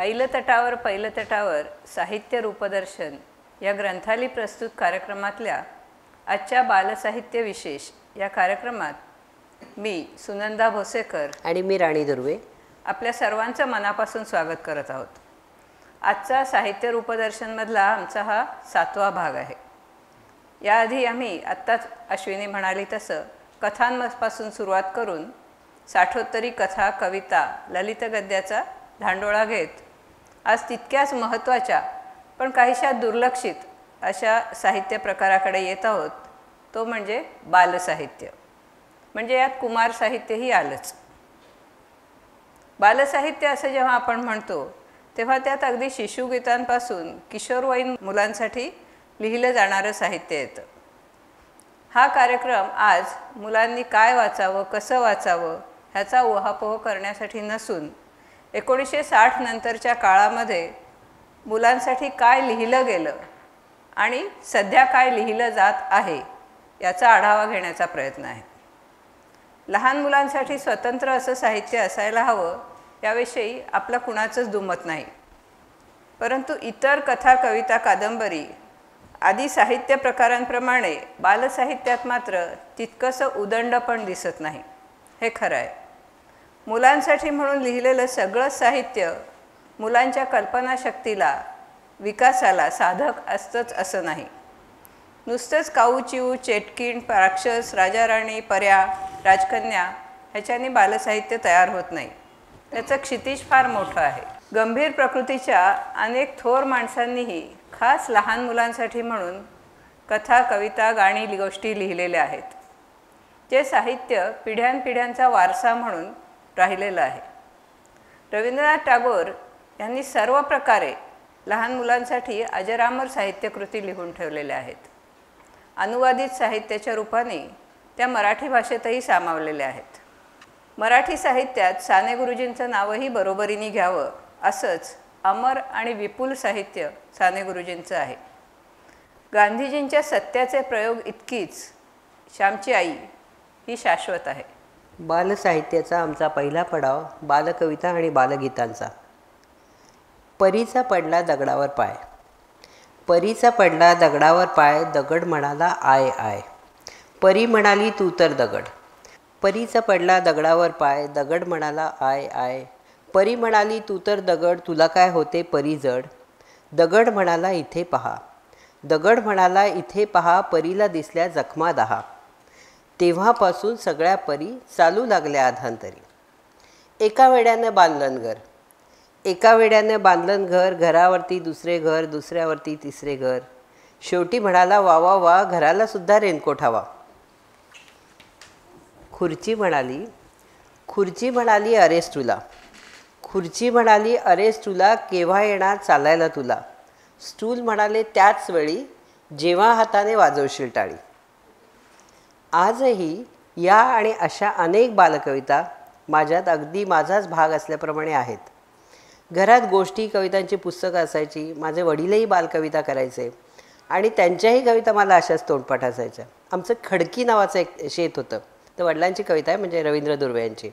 पैलतटावर साहित्य रूपदर्शन या ग्रंथाली प्रस्तुत कार्यक्रमातल्या आजच्या बालसाहित्य विशेष या कार्यक्रमात मी सुनंदा भोसेकर आणि मी राणी दुर्वे आपल्या सर्वांचं मनापासून स्वागत करत आहोत. आजचा साहित्य रूपदर्शनमधला आमचा हा 7वा भाग आहे. याआधी आम्ही आत्ताच अश्विनी म्हणाली तसं कथांपासून सुरुवात करून साठोत्तरी कथा, कविता, ललित गद्याचा धांडोळा घेत आज तितक्याच महत्त्वाच्या पण काहीशा दुर्लक्षित अशा साहित्य प्रकाराकडे येत आहोत. तो म्हणजे बालसाहित्य. म्हणजे यात कुमार साहित्यही आलंच. बालसाहित्य असं जेव्हा आपण म्हणतो तेव्हा त्यात अगदी शिशुगीतांपासून किशोरवयीन मुलांसाठी लिहिलं जाणारं साहित्य येतं. हा कार्यक्रम आज मुलांनी काय वाचावं, कसं वाचावं ह्याचा उहापोह करण्यासाठी नसून 1960 नंतरच्या काळामध्ये मुलांसाठी काय लिहिलं गेलं आणि सध्या काय लिहिलं जात आहे याचा आढावा घेण्याचा प्रयत्न आहे. लहान मुलांसाठी स्वतंत्र असं साहित्य असायला हवं याविषयी आपलं कुणाचंच दुमत नाही. परंतु इतर कथा, कविता, कादंबरी आदी साहित्य प्रकारांप्रमाणे बालसाहित्यात मात्र तितकंसं उदंड पण दिसत नाही. हे खरं आहे. मुलांसाठी म्हणून लिहिलेलं सगळं साहित्य मुलांच्या कल्पनाशक्तीला, विकासाला साधक असतंच असं नाही. नुसतंच काऊचिऊ, चेटकीण, राक्षस, राजा राणी, पर्या, राजकन्या ह्याच्यानी बालसाहित्य तयार होत नाही. त्याचं क्षितिज फार मोठं आहे. गंभीर प्रकृतीच्या अनेक थोर माणसांनीही खास लहान मुलांसाठी म्हणून कथा, कविता, गाणी, गोष्टी लिहिलेल्या आहेत. जे साहित्य पिढ्यानपिढ्यांचा वारसा म्हणून राहिलेलं आहे. रवींद्रनाथ टागोर यांनी सर्व प्रकारे लहान मुलांसाठी अजरामर साहित्यकृती लिहून ठेवलेल्या आहेत. अनुवादित साहित्याच्या रूपाने त्या मराठी भाषेतही सामावलेल्या आहेत. मराठी साहित्यात साने गुरुजींचं नावही बरोबरीने घ्यावं असंच अमर आणि विपुल साहित्य साने गुरुजींचं आहे. गांधीजींच्या सत्याचे प्रयोग इतकीच श्यामची आई ही शाश्वत आहे. बालसाहित्याचा आमचा पहिला पडाव बालकविता आणि बालगीतांचा. परीचा पडला दगडावर पाय. परीचा पडला दगडावर पाय, दगड म्हणाला आय आय. परी म्हणाली तू तर दगड. परीचा पडला दगडावर पाय, दगड म्हणाला आय आय. परी म्हणाली तू तर दगड, तुला काय होते परी जड. दगड म्हणाला इथे पहा. दगड म्हणाला इथे पहा, परीला दिसल्या जखमा 10. तेव्हापासून सगळ्या परी चालू लागल्या अधांतरी. एका वेड्यानं बांधलन घर. एका वेड्यानं बांधलन घर, घरावरती दुसरे घर, दुसऱ्यावरती तिसरे घर. शेवटी म्हणाला वा वा वा, घराला सुद्धा रेनकोट हवा. खुर्ची म्हणाली अरेस तुला. खुर्ची म्हणाली अरेस तुला, केव्हा येणार चालायला तुला. स्टूल म्हणाले त्याच वेळी, जेव्हा हाताने वाजवशील टाळी. आजही या आणि अशा अनेक बालकविता माझ्यात अगदी माझाच भाग असल्याप्रमाणे आहेत. घरात गोष्टी, कवितांची पुस्तकं असायची. माझे वडीलही बालकविता करायचे आणि त्यांच्याही कविता मला अशाच तोंडपाठ असायच्या. आमचं खडकी नावाचं एक शेत होतं. तर वडिलांची कविता आहे, म्हणजे रवींद्र दुर्वे यांची.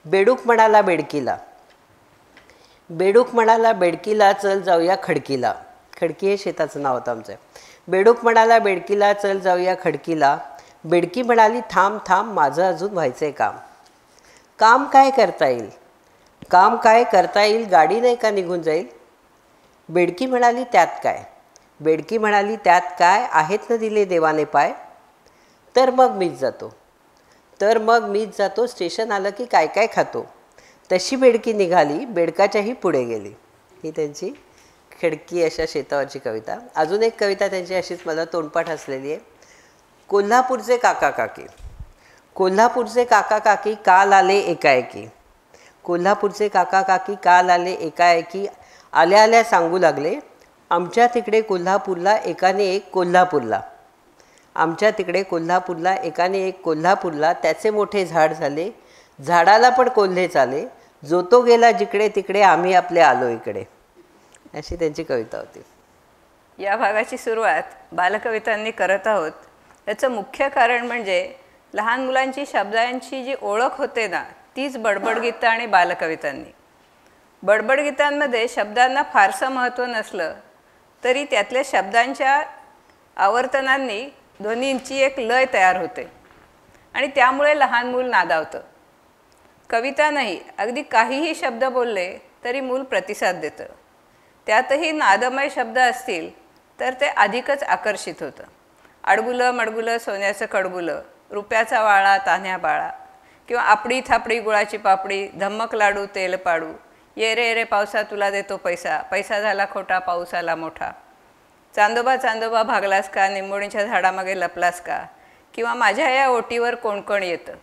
बेडूक म्हणाला बेडकीला. बेडूक म्हणाला बेडकीला, चल जाऊया खडकीला. खडकी हे शेताचं नाव होतं आमचं. बेडूक म्हणाला बेडकीला, चल जाऊया खडकीला. बेडकी म्हणाली थांब थांब, माझं अजून व्हायचं आहे काम. काम काय करता येईल, काम काय करता येईल, गाडी नाही का निघून जाईल. बेडकी म्हणाली त्यात काय. बेडकी म्हणाली त्यात काय, आहेत ना दिले देवाने पाय. तर मग मीच जातो, स्टेशन आलं की काय काय खातो. तशी बेडकी निघाली, बेडकाच्याही पुढे गेली. ही त्यांची खडकी अशा शेतावरची कविता. अजून एक कविता त्यांची अशीच मला तोंडपाठ असलेली आहे. कोल्हापूरचे काका काकी. कोल्हापूरचे काका काकी काल आले एकाएकी. कोल्हापूरचे काका काकी काल आले एकाएकी. आल्या आल्या सांगू लागले, आमच्या तिकडे कोल्हापूरला एकाने एक कोल्हापूरला. आमच्या तिकडे कोल्हापूरला एकाने एक कोल्हापूरला. त्याचे मोठे झाड झाले, झाडाला पण कोल्हे चाले. जो तो गेला जिकडे तिकडे, आम्ही आपले आलो इकडे. अशी त्यांची कविता होती. या भागाची सुरुवात बालकवितांनी करत आहोत. याचं मुख्य कारण म्हणजे लहान मुलांची शब्दांची जी ओळख होते ना, तीच बडबड गीतं आणि बालकवितांनी. बडबड गीतांमध्ये शब्दांना फारसं महत्त्व नसलं तरी त्यातल्या शब्दांच्या आवर्तनांनी ध्वनींची एक लय तयार होते आणि त्यामुळे लहान मूल नादावतं. कविता नाही, अगदी काहीही शब्द बोलले तरी मूल प्रतिसाद देतं. त्यातही नादमय शब्द असतील तर ते अधिकच आकर्षित होतं. अडगुलं मडगुलं सोन्याचं कडबुलं, रुपयाचा वाळा तान्ह्या बाळा, किंवा आपडी थापडी गुळाची पापडी, धम्मक लाडू तेल पाडू, ये रे रे पावसा तुला देतो पैसा, पैसा झाला खोटा पाऊस आला मोठा, चांदोबा चांदोबा भागलास का, निंबोणीच्या झाडामागे लपलास का, किंवा माझ्या या ओटीवर कोण कोण येतं,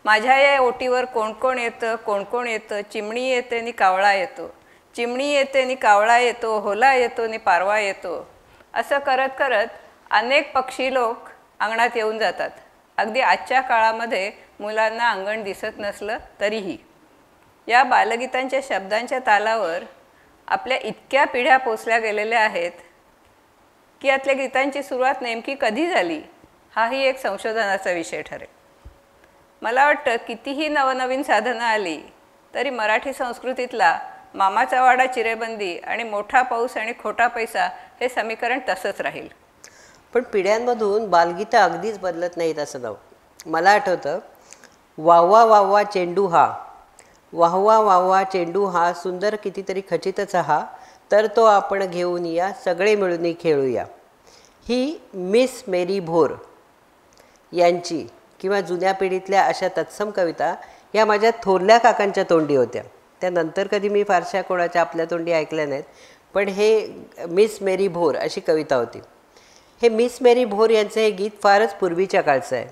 माझ्या या ओटीवर कोण कोण येतं, कोण कोण येतं, चिमणी येते नि कावळा येतो, चिमणी येते नि कावळा येतो, होला येतो नि पारवा येतो. असं करत करत अनेक पक्षी लोक अंगणात येऊन जातात. अगदी आजच्या काळामध्ये मुलांना अंगण दिसत नसलं तरीही या बालगीतांच्या शब्दांच्या तालावर आपल्या इतक्या पिढ्या पोचल्या गेलेल्या आहेत की यातल्या गीतांची सुरुवात नेमकी कधी झाली हाही एक संशोधनाचा विषय ठरेल. मला वाटतं कितीही नवनवीन साधनं आली तरी मराठी संस्कृतीतला मामाचा वाडा चिरेबंदी आणि मोठा पाऊस आणि खोटा पैसा हे समीकरण तसंच राहील. पण पिढ्यांमधून बालगीतं अगदीच बदलत नाहीत असं नव्ह. मला आठवतं, वाहवा वाहवा चेंडू हा, वाहवा वाहवा चेंडू हा, सुंदर कितीतरी खचितच हा, तर तो आपण घेऊन या, सगळे मिळून खेळूया. ही मिस मेरी भोर यांची किंवा जुन्या पिढीतल्या अशा तत्सम कविता ह्या माझ्या थोरल्या काकांच्या तोंडी होत्या. त्यानंतर कधी मी फारशा कोणाच्या आपल्या तोंडी ऐकल्या नाहीत. पण हे मिस मेरी भोर अशी कविता होती. हे मिस मेरी भोर यांचं हे गीत फारच पूर्वीच्या काळचं आहे,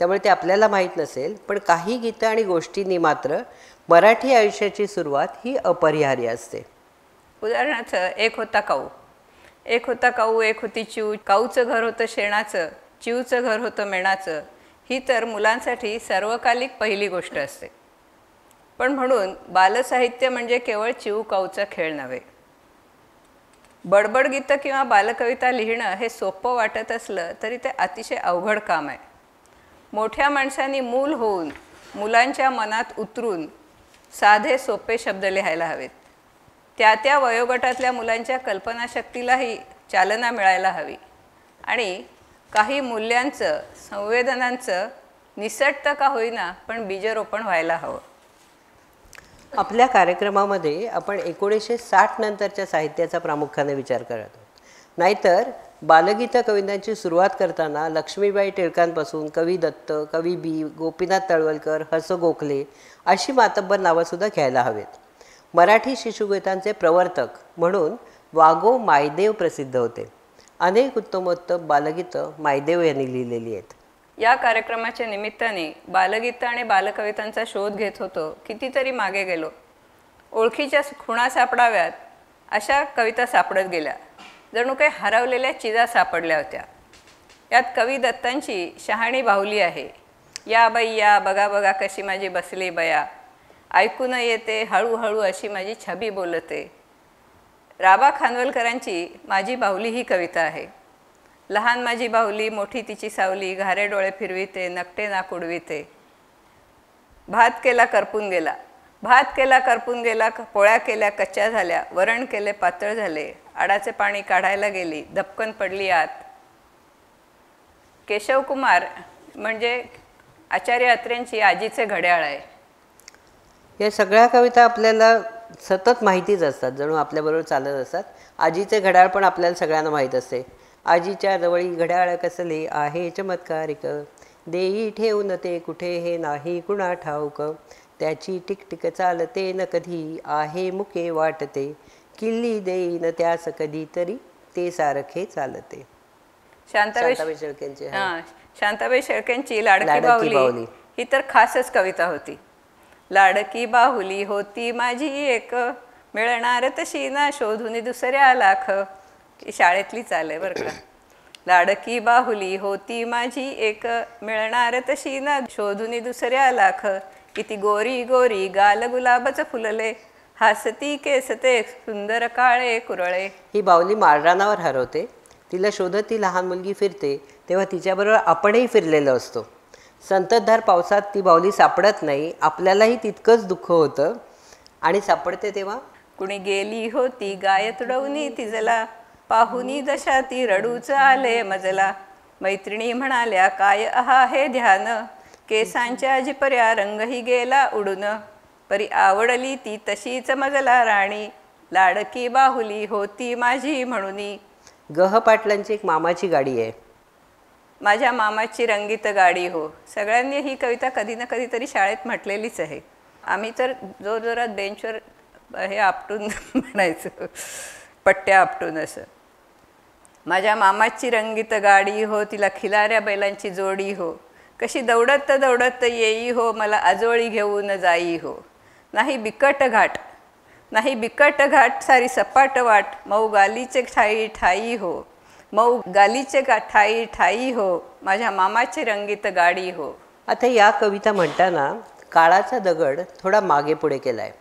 त्यामुळे ते आपल्याला माहीत नसेल. पण काही गीतं आणि गोष्टींनी मात्र मराठी आयुष्याची सुरुवात ही अपरिहार्य असते. उदाहरणार्थ, एक होता काऊ, एक होता काऊ, एक होती चिऊ, काऊचं घर होतं शेणाचं, चिऊचं घर होतं मेणाचं. ही तर मुलांसाठी सर्वकालिक पहिली गोष्ट असते. पण म्हणून बालसाहित्य म्हणजे केवळ चिऊ काऊचा खेळ नव्हे. बडबड गीतं किंवा बालकविता लिहिणं हे सोपं वाटत असलं तरी ते अतिशय अवघड काम आहे. मोठ्या माणसांनी मूल होऊन मुलांच्या मनात उतरून साधे सोपे शब्द लिहायला हवेत. त्या वयोगटातल्या मुलांच्या कल्पनाशक्तीलाही चालना मिळायला हवी आणि काही मूल्यांचं संवेदनांचं निसटतं का होईना पण बीजरोपण व्हायला हवं. आपल्या कार्यक्रमामध्ये आपण 1960 नंतरच्या साहित्याचा प्रामुख्याने विचार करत आहोत. नाहीतर बालगीतं कवितांची सुरुवात करताना लक्ष्मीबाई टिळकांपासून कवी दत्त, कवी बी, गोपीनाथ तळवलकर, हस गोखले अशी मातब्बर नावंसुद्धा घ्यायला हवेत. मराठी शिशुगीतांचे प्रवर्तक म्हणून वागो मायदेव प्रसिद्ध होते. अनेक उत्तमोत्तम बालगीतं मायदेव यांनी लिहिलेली आहेत. या कार्यक्रमाच्या निमित्ताने बालगीतं आणि बालकवितांचा शोध घेत होतो. कितीतरी मागे गेलो. ओळखीच्या खुणा सापडाव्यात अशा कविता सापडत गेल्या. जणू काही हरवलेल्या चिजा सापडल्या होत्या. यात कवी दत्तांची शहाणी बाहुली आहे. या बाई या, बघा बघा कशी माझी बसली बया, ऐकून येते हळूहळू अशी माझी छबी बोलते. राबा खानवलकरांची माझी बाहुली ही कविता आहे. लहान माझी बाहुली, मोठी तिची सावली, घारे डोळे फिरविते, नकटे नाक उडविते. भात केला करपून गेला, भात केला करपून गेला, पोळ्या केल्या कच्च्या झाल्या, वरण केले पातळ झाले, आडाचे पाणी काढायला गेली, धपकन पडली आत. केशवकुमार म्हणजे आचार्य अत्रेंची आजीचे घड्याळ आहे. या सगळ्या कविता आपल्याला सतत माहितीच असतात, जणू आपल्याबरोबर चालत असतात. आजीचे घड्याळ पण आपल्याला सगळ्यांना माहीत असते. आजीच्या जवळी घड्याळ कसले आहे चमत्कारिक, देई ठेवून ते कुठे हे नाही कुणा ठाऊक, त्याची टिकटिक चालते न कधी आहे मुके वाटते, किल्ली देईन त्यास कधी तरी ते सारखे चालते. शांताबाई शेळकेंची शांताबाई शेळकेंची लाडकी बाहुली ही तर खासच कविता होती. लाडकी बाहुली होती माझी एक, मिळणार तशी ना शोधून दुसऱ्या लाख. ही शाळेतली चाल आहे बरं का. लाडकी बाहुली होती माझी एक, मिळणार तशी ना शोधून दुसऱ्या लाख, किती गोरी गोरी गाल गुलाबच फुलले, हासती केसते सुंदर काळे कुरळे. ही बाहुली माळरानावर हरवते. तिला शोधत ती लहान मुलगी फिरते, तेव्हा तिच्याबरोबर आपणही फिरलेलो असतो. संततधार पावसात ती बाहुली सापडत नाही. आपल्यालाही तितकंच दुःख होतं. आणि सापडते तेव्हा कुणी गेली होती गाय तुडवणी तिजला, पाहुनी दशा ती रडूच आले मजला. मैत्रिणी म्हणाल्या काय अहा हे ध्यान, केसांच्या जिपर्या रंगही गेला उडून. परी आवडली ती तशीच मजला राणी, लाडकी बाहुली होती माझी म्हणूनी. गह पाटलांची एक मामाची गाडी आहे. माझ्या मामाची रंगीत गाडी हो. सगळ्यांनी ही कविता कधी ना कधीतरी शाळेत म्हटलेलीच आहे. आम्ही तर जोरजोरात बेंचवर हे आपटून म्हणायचं, पट्ट्या आपटून असं. माझ्या मामाची रंगीत गाडी हो, तिला खिलाऱ्या बैलांची जोडी हो. कशी दौडत दौडत येई हो, मला आजोळी घेऊन जाई हो. नाही बिकट घाट, नाही बिकट घाट, सारी सपाट वाट. मऊ गालीचे ठाई ठाई हो, मऊ गालीचे ठाई ठाई हो. माझ्या मामाची रंगीत गाडी हो. आता या कविता म्हणताना काळाचा दगड थोडा मागे पुढे केला आहे,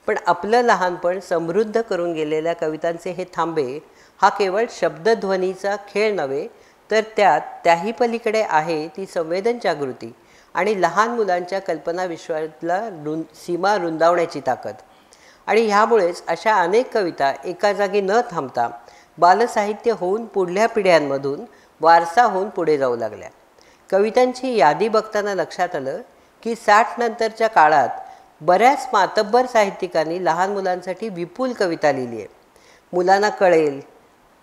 पण आपलं लहानपण समृद्ध करून गेलेल्या कवितांचे हे थांबे हा केवळ शब्दध्वनीचा खेळ नव्हे, तर त्याही पलीकडे आहे ती संवेदन जागृती आणि लहान मुलांच्या कल्पना विश्वातला सीमा रुंदावण्याची ताकद. आणि ह्यामुळेच अशा अनेक कविता एका जागी न थांबता बालसाहित्य होऊन पुढल्या पिढ्यांमधून वारसा होऊन पुढे जाऊ लागल्या. कवितांची यादी बघताना लक्षात आलं की 60 नंतरच्या काळात बऱ्याच मातब्बर साहित्यिकांनी लहान मुलांसाठी विपुल कविता लिहिली आहे. मुलांना कळेल,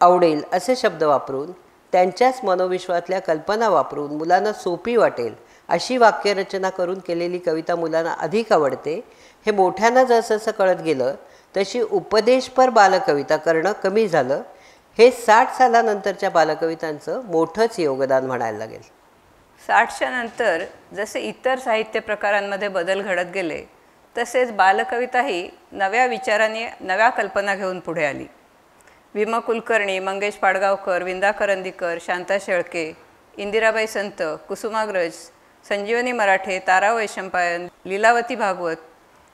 आवडेल असे शब्द वापरून, त्यांच्याच मनोविश्वातल्या कल्पना वापरून मुलांना सोपी वाटेल अशी वाक्यरचना करून केलेली कविता मुलांना अधिक आवडते. हे मोठ्यांना जसं कळत गेलं तशी उपदेशपर बालकविता करणं कमी झालं. हे 60 सालानंतरच्या बालकवितांचं मोठंच योगदान म्हणायला लागेल. 60च्या नंतर जसे इतर साहित्य प्रकारांमध्ये बदल घडत गेले, तसेच बालकविताही नव्या विचारांनी नव्या कल्पना घेऊन पुढे आली. विमा कुलकर्णी, मंगेश पाडगावकर, विंदा करंदीकर, शांता शेळके, इंदिराबाई संत, कुसुमाग्रज, संजीवनी मराठे, तारा वैशंपायन, लीलावती भागवत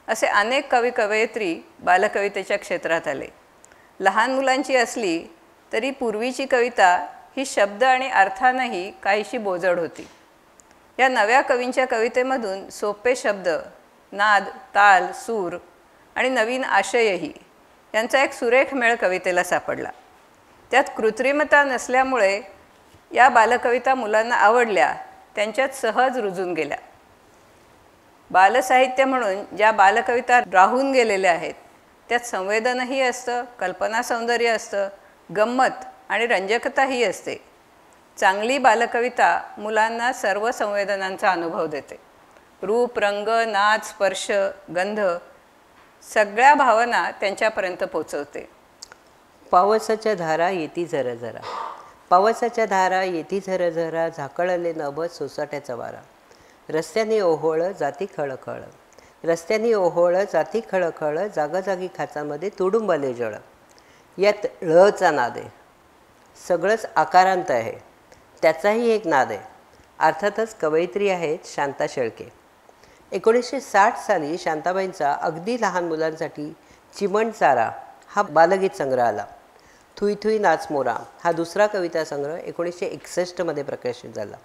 असे अनेक कवी कवयित्री बालकवितेच्या क्षेत्रात आले. लहान मुलांची असली तरी पूर्वीची कविता ही शब्द आणि अर्थानंही काहीशी बोजड होती. या नव्या कवींच्या कवितेमधून सोपे शब्द, नाद, ताल, सूर आणि नवीन आशयही यांचा एक सुरेख मेळ कवितेला सापडला. त्यात कृत्रिमता नसल्यामुळे या बालकविता मुलांना आवडल्या, त्यांच्यात सहज रुजून गेल्या. बालसाहित्य म्हणून ज्या बालकविता राहून गेलेल्या आहेत त्यात संवेदनही असतं, कल्पना सौंदर्य असतं, गंमत आणि रंजकताही असते. चांगली बालकविता मुलांना सर्व संवेदनांचा अनुभव देते. रूप, रंग, नाद, स्पर्श, गंध सगळ्या भावना त्यांच्यापर्यंत पोचवते. पावसाच्या धारा येती जरा जरा, पावसाच्या धारा येती झर झरा, झाकळले नभ सोसाट्याचा वारा. रस्त्याने ओहोळ जाती खळखळ, रस्त्याने ओहोळ जाती खळखळ, जागाजागी खाचांमध्ये तुडुंबाले जळ. यात ळचा नाद आहे. सगळंच आकारांत आहे, त्याचाही एक नाद आहे. अर्थातच कवयित्री आहेत शांता शेळके. 1960 साली शांताबाईंचा अगदी लहान मुलांसाठी चिमण चारा हा बालगीत संग्रह आला. थुई थुई नाच मोरा हा दुसरा कविता संग्रह 1961 प्रकाशित झाला.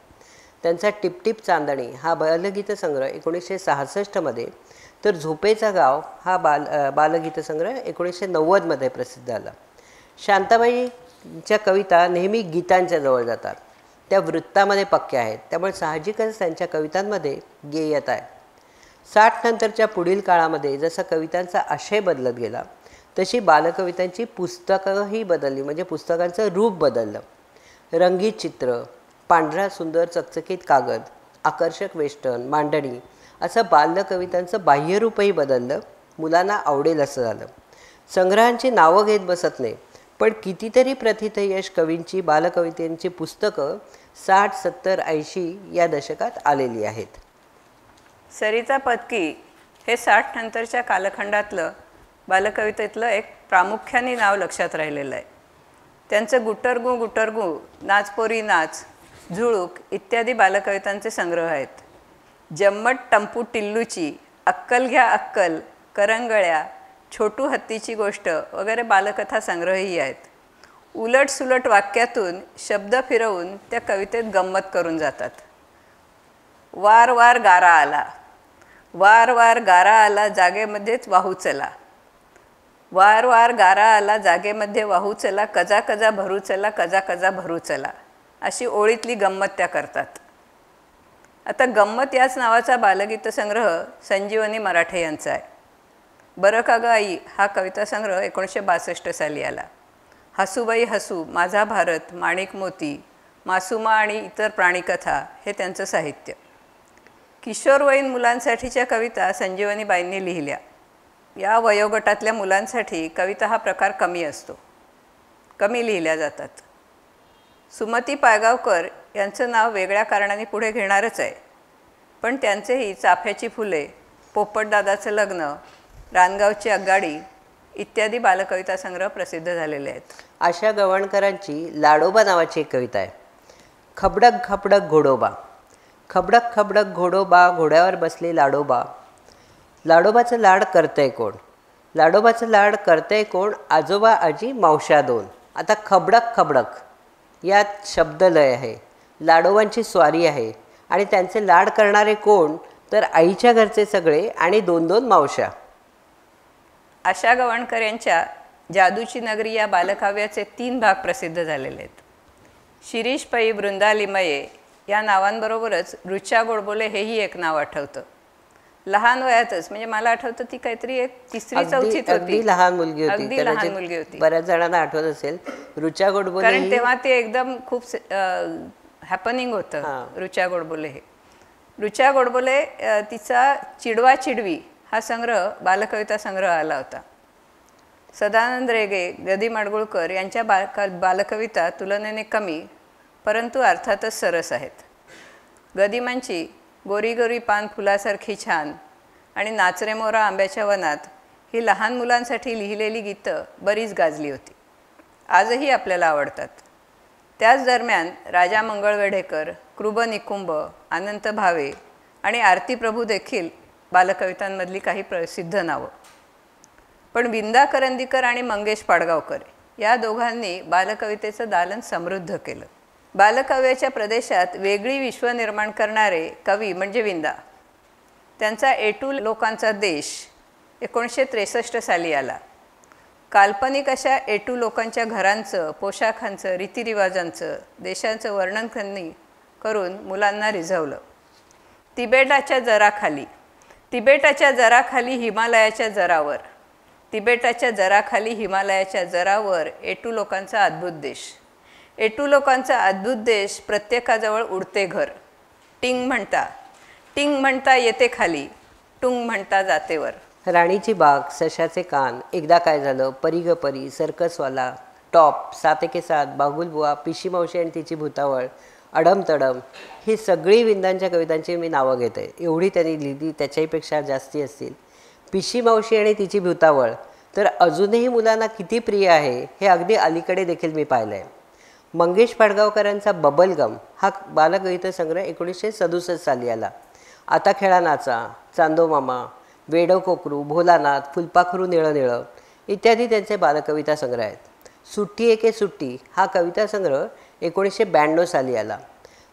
त्यांचा टिपटिप चांदणी हा बालगीत संग्रह 1966 तर झोपेचा गाव हा बालगीत संग्रह 1990 प्रसिद्ध झाला. शांताबाईंच्या कविता नेहमी गीतांच्या जवळ जातात, त्या वृत्तामध्ये पक्क्या आहेत, त्यामुळे साहजिकच त्यांच्या कवितांमध्ये गेयता आहे. 60 नंतरच्या पुढील काळामध्ये जसा कवितांचा आशय बदलत गेला तशी बालकवितांची पुस्तकंही बदलली, म्हणजे पुस्तकांचं रूप बदललं. रंगीत चित्र, पांढरा सुंदर चकचकीत कागद, आकर्षक वेष्टन, मांडणी असं बालकवितांचं बाह्यरूपही बदललं. मुलांना आवडेल असं झालं. संग्रहांची नावं घेत बसत नाही, पण कितीतरी प्रथितयश कवींची बालकवितांची पुस्तकं 60, 70, 80 या दशकात आलेली आहेत. सरिता पदकी हे 60 नंतरच्या कालखंडातलं बालकवितेतलं एक प्रामुख्याने नाव लक्षात राहिलेलं आहे. त्यांचं गुटरगू गुटरगू, नाचपोरी नाच, झुळूक इत्यादी बालकवितांचे संग्रह आहेत. जम्मट टंपू टिल्लूची, अक्कल घ्या अक्कल, करंगळ्या, छोटू हत्तीची गोष्ट वगैरे बालकथा संग्रहही आहेत. उलट सुलट वाक्यातून शब्द फिरवून त्या कवितेत गंमत करून जातात. वार वार गारा आला, वार वार गारा आला जागेमध्येच वाहू चला, वार वार गारा आला जागेमध्ये वाहू चला, कजा कजा भरू चला, कजा कजा भरू चला, अशी ओळीतली गंमत त्या करतात. आता गंमत याच नावाचा बालगीतसंग्रह संजीवनी मराठे यांचा आहे. बरं का ग आई हा कवितासंग्रह 1962 साली आला. हसूबाई हसू, माझा भारत, माणिक मोती, मासुमा आणि इतर प्राणीकथा हे त्यांचं साहित्य. किशोरवयीन मुलांसाठीच्या कविता संजीवनीबाईंनी लिहिल्या. या वयोगटातल्या मुलांसाठी कविता हा प्रकार कमी असतो, कमी लिहिल्या जातात. सुमती पायगावकर यांचं नाव वेगळ्या कारणाने पुढे घेणारच आहे, पण त्यांचेही चाफ्याची फुले, पोपटदादाचं लग्न, रानगावची आगगाडी इत्यादी बालकविता संग्रह प्रसिद्ध झालेले आहेत. आशा गवणकरांची लाडोबा नावाची एक कविता आहे. खबडक खबडक घोडोबा, खबडक खबडक घोडोबा, घोड्यावर बसले लाडोबा, लाडोबाचं लाड करतंय कोण, लाडोबाचं लाड करतंय कोण, आजोबा आजी मावश्या दोन. आता खबडक खबडक यात शब्दलय आहे, लाडोबांची स्वारी आहे आणि त्यांचे लाड करणारे कोण, तर आईच्या घरचे सगळे आणि दोन दोन मावश्या. आशा गवणकर यांच्या जादूची नगरी या बालकाव्याचे 3 भाग प्रसिद्ध झालेले आहेत. शिरीष पै, वृंदालिमये या नावांबरोबरच रुच्या गोडबोले हेही एक नाव आठवतं. लहान वयातच, म्हणजे मला आठवतं ती काहीतरी एक 3री-4थीत होती, अगदी लहान मुलगी होती, अगदी लहान मुलगी होती. बऱ्याच जणांना आठवत असेल रुच्या गोडबोले, कारण तेव्हा ते एकदम खूप हॅपनिंग होतं. रुच्या गोडबोले हे रुच्या गोडबोले तिचा चिडवा चिडवी हा संग्रह बालकविता संग्रह आला होता. सदानंद रेगे, गदी माडगुळकर यांच्या बालकविता तुलनेने कमी परंतु अर्थातच सरस आहेत. गदिमांची गोरी गोरी पान फुलासारखी छान आणि नाचरे मोरा आंब्याच्या वनात ही लहान मुलांसाठी लिहिलेली गीतं बरीच गाजली होती, आजही आपल्याला आवडतात. त्याच दरम्यान राजा मंगळवेढेकर, कृब निकुंभ, अनंत भावे आणि आरती प्रभू देखील बालकवितांमधली काही प्रसिद्ध नावं. पण विंदा करंदीकर आणि मंगेश पाडगावकर या दोघांनी बालकवितेचं दालन समृद्ध केलं. बालकाव्याच्या प्रदेशात वेगळी विश्व निर्माण करणारे कवी म्हणजे विंदा. त्यांचा एटू लोकांचा देश 1963 साली आला. काल्पनिक अशा एटू लोकांच्या घरांचं, पोशाखांचं, रीतिरिवाजांचं, देशांचं वर्णन त्यांनी करून मुलांना रिझवलं. तिबेटाच्या जराखाली, तिबेटाच्या जराखाली हिमालयाच्या जरावर, तिबेटाच्या जराखाली हिमालयाच्या जरावर एटू लोकांचा अद्भुत देश. एटू लोकांचा अद्भुत देश प्रत्येकाजवळ उडते घर. टिंग म्हणता, टिंग म्हणता येते खाली, टुंग म्हणता जातेवर. राणीची बाग, सशाचे कान, एकदा काय झालं, परी ग परी, सर्कसवाला, टॉप, 7 एके 7, बागुलबुवा, पिशी मावशी आणि तिची भूतावळ, अडम तडम, ही सगळी विंदांच्या कवितांची मी नावं घेते. एवढी त्यांनी लिहिली, त्याच्याहीपेक्षा जास्ती असतील. पिशी मावशी आणि तिची भूतावळ तर अजूनही मुलांना किती प्रिय आहे हे अगदी अलीकडे देखील मी पाहिलं आहे. मंगेश पाडगावकरांचा बबलगम हा बालकविता संग्रह 1967 साली आला. आता खेळा नाचा, चांदो मामा, वेडो कोकरू, भोलानाथ, फुलपाखरू निळं निळं इत्यादी त्यांचे बालकविता संग्रह आहेत. सुट्टी एके सुट्टी हा कविता संग्रह 1992 साली आला.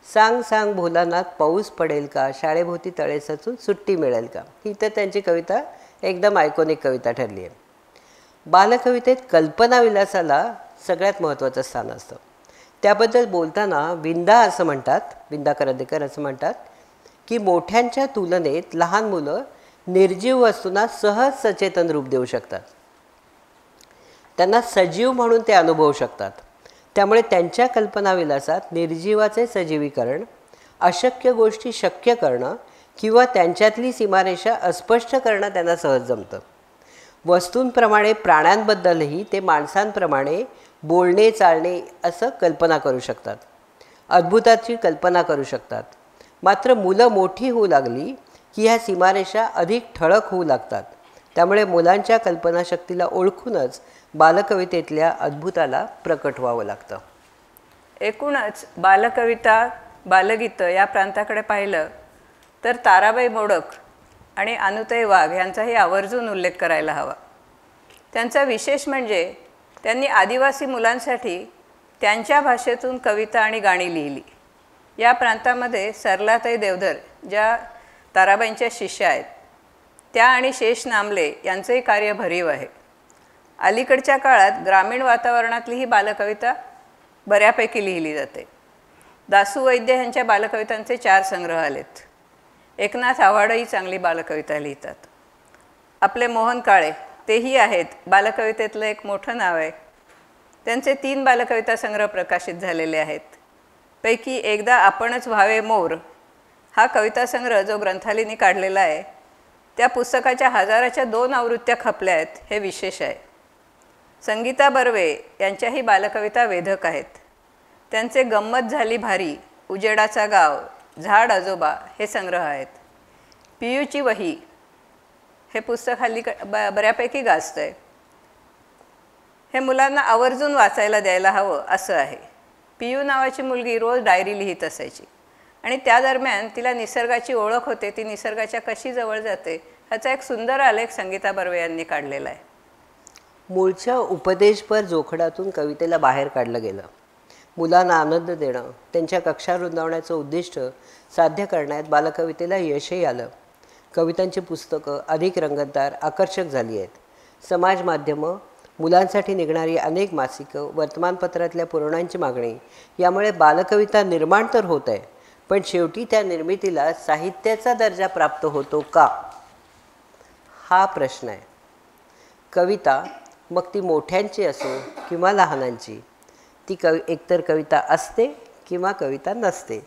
सांग सांग भोलानाथ पाऊस पडेल का, शाळेभोवती तळे सचून सुट्टी मिळेल का, ही तर त्यांची कविता एकदम आयकॉनिक कविता ठरली आहे. बालकवितेत कल्पनाविलासाला सगळ्यात महत्त्वाचं स्थान असतं. त्याबद्दल बोलताना विंदा असं म्हणतात, विंदा करंदीकर असं म्हणतात की मोठ्यांच्या तुलनेत लहान मुलं निर्जीव वस्तूंना सहज सचेतन रूप देऊ शकतात. त्यांना सजीव म्हणून ते अनुभवू शकतात. त्यामुळे त्यांच्या कल्पनाविलासात निर्जीवाचे सजीवीकरण, अशक्य गोष्टी शक्य करणं किंवा त्यांच्यातली सीमारेषा अस्पष्ट करणं त्यांना सहज जमतं. वस्तूंप्रमाणे प्राण्यांबद्दलही ते माणसांप्रमाणे बोलणे चालणे असं कल्पना करू शकतात, अद्भुताची कल्पना करू शकतात. मात्र मुलं मोठी होऊ लागली की ह्या सीमारेषा अधिक ठळक होऊ लागतात. त्यामुळे मुलांच्या कल्पनाशक्तीला ओळखूनच बालकवितेतल्या अद्भुताला प्रकट व्हावं लागतं. एकूणच बालकविता, बालगीतं या प्रांताकडे पाहिलं तर ताराबाई मोडक आणि अनुताई वाघ यांचाही आवर्जून उल्लेख करायला हवा. त्यांचा विशेष म्हणजे त्यांनी आदिवासी मुलांसाठी त्यांच्या भाषेतून कविता आणि गाणी लिहिली. या प्रांतामध्ये सरलाताई देवधर ज्या ताराबाईंच्या शिष्या आहेत त्या आणि शेष नामले यांचंही कार्य भरीव आहे. अलीकडच्या काळात ग्रामीण वातावरणातली ही बालकविता बऱ्यापैकी लिहिली जाते. दासू वैद्य यांच्या बालकवितांचे 4 संग्रह आलेत. एकनाथ आव्हाडही चांगली बालकविता लिहितात. आपले मोहन काळे तेही आहेत, बालकवितेतलं एक मोठं नाव आहे. त्यांचे 3 बालकविता संग्रह प्रकाशित झालेले आहेत. पैकी एकदा आपणच व्हावे मोर हा कविता संग्रह जो ग्रंथालीने काढलेला आहे, त्या पुस्तकाच्या 1000च्या 2 आवृत्त्या खपल्या आहेत, हे विशेष आहे. संगीता बर्वे यांच्याही बालकविता वेधक आहेत. त्यांचे गंमत झाली भारी, उजेडाचा गाव, झाड आजोबा हे संग्रह आहेत. पियूची वही हे पुस्तक हल्ली बऱ्यापैकी गाजतं आहे. हे मुलांना आवर्जून वाचायला द्यायला हवं असं आहे. पियू नावाची मुलगी रोज डायरी लिहित असायची आणि त्या दरम्यान तिला निसर्गाची ओळख होते. ती निसर्गाच्या कशी जवळ जाते ह्याचा एक सुंदर आलेख संगीता बर्वे यांनी काढलेला आहे. मूळच्या उपदेशपर जोखडातून कवितेला बाहेर काढलं गेलं. मुलांना आनंद देणं, त्यांच्या कक्षा रुंदावण्याचं उद्दिष्ट साध्य करण्यात बालकवितेला यशही आलं. कवितांची पुस्तकं अधिक रंगतदार, आकर्षक झाली आहेत. समाज माध्यमं, मुलांसाठी निघणारी अनेक मासिकं, वर्तमानपत्रातल्या पुरवण्यांची मागणी यामुळे बालकविता निर्माण तर होत आहे, पण शेवटी त्या निर्मितीला साहित्याचा दर्जा प्राप्त होतो का, हा प्रश्न आहे. कविता मग ती मोठ्यांची असो किंवा लहानांची, ती एकतर कविता असते किंवा कविता नसते.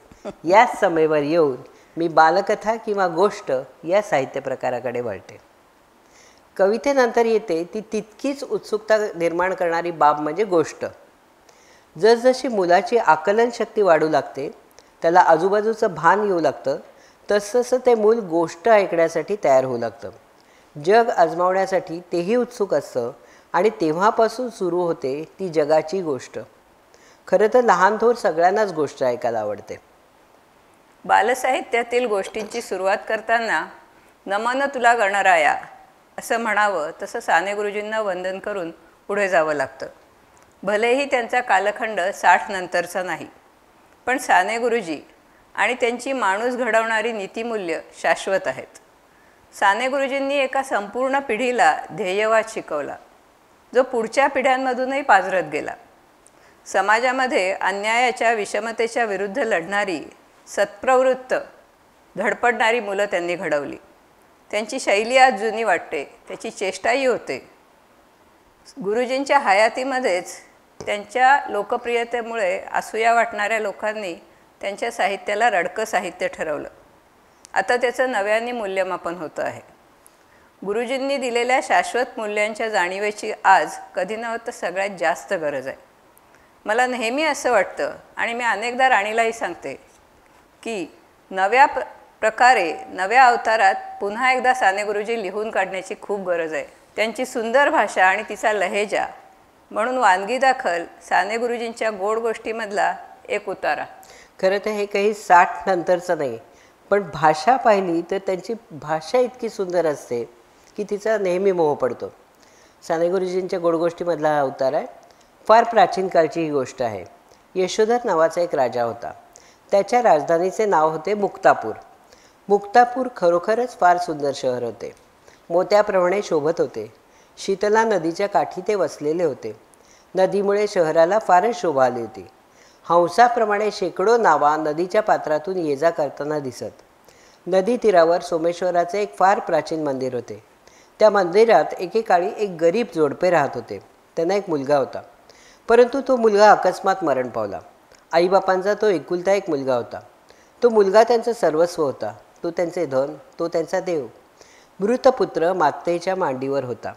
याच समेवर येऊन मी बालकथा किंवा गोष्ट या साहित्य प्रकाराकडे वळते. कवितेनंतर येते ती तितकीच उत्सुकता निर्माण करणारी बाब म्हणजे गोष्ट. जसजशी मुलाची आकलनशक्ती वाढू लागते, त्याला आजूबाजूचं भान येऊ लागतं, तसतसं ते मूल गोष्ट ऐकण्यासाठी तयार होऊ लागतं. जग आजमावण्यासाठी तेही उत्सुक असतं आणि तेव्हापासून सुरू होते ती जगाची गोष्ट. खरं तर लहान थोर सगळ्यांनाच गोष्ट ऐकायला आवडते. बालसाहित्यातील गोष्टींची सुरुवात करताना नमन तुला गणराया असं म्हणावं, तसं साने गुरुजींना वंदन करून पुढे जावं लागतं. भलेही त्यांचा कालखंड 60 नंतरचा नाही, पण साने गुरुजी आणि त्यांची माणूस घडवणारी नीतिमूल्य शाश्वत आहेत. साने गुरुजींनी एका संपूर्ण पिढीला ध्येयवाद शिकवला, जो पुढच्या पिढ्यांमधूनही पाझरत गेला. समाजामध्ये अन्यायाच्या, विषमतेच्या विरुद्ध लढणारी, सत्प्रवृत्त, धडपडणारी मुलं त्यांनी घडवली. त्यांची शैली आज जुनी वाटते, त्याची चेष्टाही होते. गुरुजींच्या हयातीमध्येच त्यांच्या लोकप्रियतेमुळे असूया वाटणाऱ्या लोकांनी त्यांच्या साहित्याला रडकं साहित्य ठरवलं. आता त्याचं नव्याने मूल्यमापन होतं आहे. गुरुजींनी दिलेल्या शाश्वत मूल्यांच्या जाणीवेची आज कधी नव्हतं सगळ्यात जास्त गरज आहे. मला नेहमी असं वाटतं आणि मी अनेकदा राणीलाही सांगते की नव्या प्रकारे, नव्या अवतारात पुन्हा एकदा साने गुरुजी लिहून काढण्याची खूप गरज आहे. त्यांची सुंदर भाषा आणि तिचा लहेजा म्हणून वानगी दाखल साने गुरुजींच्या गोड गोष्टीमधला एक उतारा. खरं तर हे काही 60 नंतरचं नाही, पण भाषा पाहिली तर त्यांची भाषा इतकी सुंदर असते की तिचा नेहमी मोह पडतो. साने गुरुजींच्या गोडगोष्टीमधला हा उतार आहे. फार प्राचीन काळची ही गोष्ट आहे. यशोधर नावाचा एक राजा होता. त्याच्या राजधानीचे नाव होते मुक्तापूर. मुक्तापूर खरोखरच फार सुंदर शहर होते. मोत्याप्रमाणे शोभत होते. शीतला नदीच्या काठी ते वसलेले होते. नदीमुळे शहराला फारच शोभा आली होती. हंसाप्रमाणे शेकडो नावा नदीच्या पात्रातून ये जा करताना दिसत. नदी तीरावर सोमेश्वराचे एक फार प्राचीन मंदिर होते. त्या मंदिरात एकेकाळी एक गरीब जोडपे राहत होते. त्यांना एक मुलगा होता, परंतु तो मुलगा अकस्मात मरण पावला. आईबापांचा तो एकुलता एक मुलगा होता. तो मुलगा त्यांचं सर्वस्व होता. तो त्यांचे धन, तो त्यांचा देव. मृतपुत्र मातेच्या मांडीवर होता.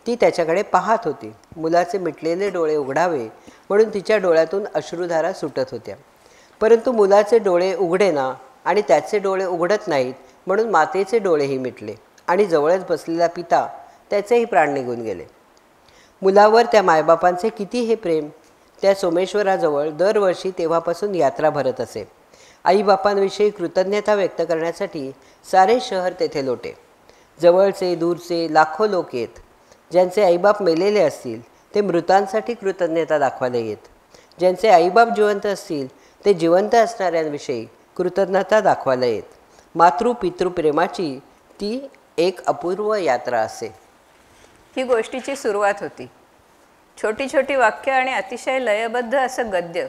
ती त्याच्याकडे पाहत होती. मुलाचे मिटलेले डोळे उघडावे म्हणून तिच्या डोळ्यातून अश्रुधारा सुटत होत्या, परंतु मुलाचे डोळे उघडेना आणि त्याचे डोळे उघडत नाहीत म्हणून मातेचे डोळेही मिटले आणि जवळच बसलेला पिता त्याचेही प्राण निघून गेले. मुलावर त्या मायबापांचे किती हे प्रेम. त्या सोमेश्वराजवळ दरवर्षी तेव्हापासून यात्रा भरत असे. आईबापांविषयी कृतज्ञता व्यक्त करण्यासाठी सारे शहर तेथे लोटे. जवळचे दूरचे लाखो लोक येत. ज्यांचे आईबाप मेलेले असतील ते मृतांसाठी कृतज्ञता दाखवायला येत. ज्यांचे आईबाप जिवंत असतील ते जिवंत असणाऱ्यांविषयी कृतज्ञता दाखवायला येत. मातृपितृप्रेमाची ती एक अपूर्व यात्रा असे. ही गोष्टीची सुरुवात होती. छोटी छोटी वाक्य आणि अतिशय लयबद्ध असं गद्य,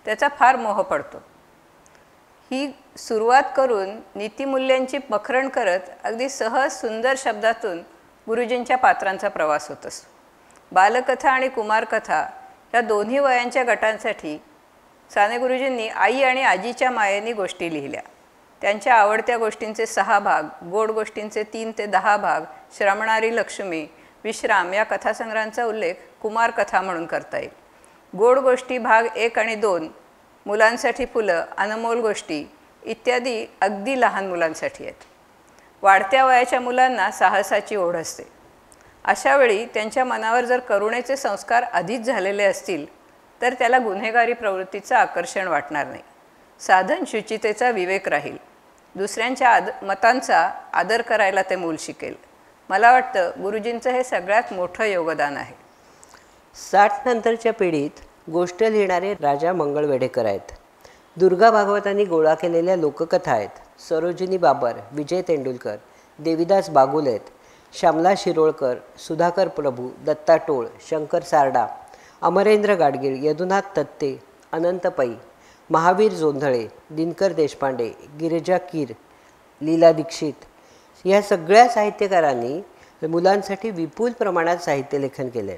त्याचा फार मोह पडतो. ही सुरुवात करून नीतिमूल्यांची मखरण करत अगदी सहज सुंदर शब्दातून गुरुजींच्या पात्रांचा प्रवास होत असतो. बालकथा आणि कुमारकथा या दोन्ही वयांच्या गटांसाठी साने गुरुजींनी आई आणि आजीच्या मायेनी गोष्टी लिहिल्या. त्यांच्या आवडत्या गोष्टींचे 6 भाग, गोड गोष्टींचे 3 ते 10 भाग, श्रमणारी लक्ष्मी, विश्राम या कथासंग्रहांचा उल्लेख कुमारकथा म्हणून करता येईल. गोड गोष्टी भाग 1 आणि 2, मुलांसाठी फुलं, अनमोल गोष्टी इत्यादी अगदी लहान मुलांसाठी आहेत. वाढत्या वयाच्या मुलांना साहसाची ओढ असते. अशावेळी त्यांच्या मनावर जर करुणेचे संस्कार आधीच झालेले असतील तर त्याला गुन्हेगारी प्रवृत्तीचं आकर्षण वाटणार नाही. साधन शुचितेचा विवेक राहील. दुसऱ्यांच्या मतांचा आदर करायला ते मूल शिकेल. मला वाटतं गुरुजींचं हे सगळ्यात मोठं योगदान आहे. 60 नंतरच्या पिढीत गोष्ट लिहिणारे राजा मंगळ वेडेकर आहेत. दुर्गा भागवतांनी गोळा केलेल्या लोककथा आहेत. सरोजिनी बाबर, विजय तेंडुलकर, देविदास बागुल आहेत. श्यामला शिरोळकर, सुधाकर प्रभू, दत्ता टोळ, शंकर सारडा, अमरेंद्र गाडगीळ, यदुनाथ तत्ते, अनंत पै, महावीर जोंधळे, दिनकर देशपांडे, गिरिजा कीर, लीला दीक्षित या सगळ्या साहित्यकारांनी मुलांसाठी विपुल प्रमाणात साहित्यलेखन केले.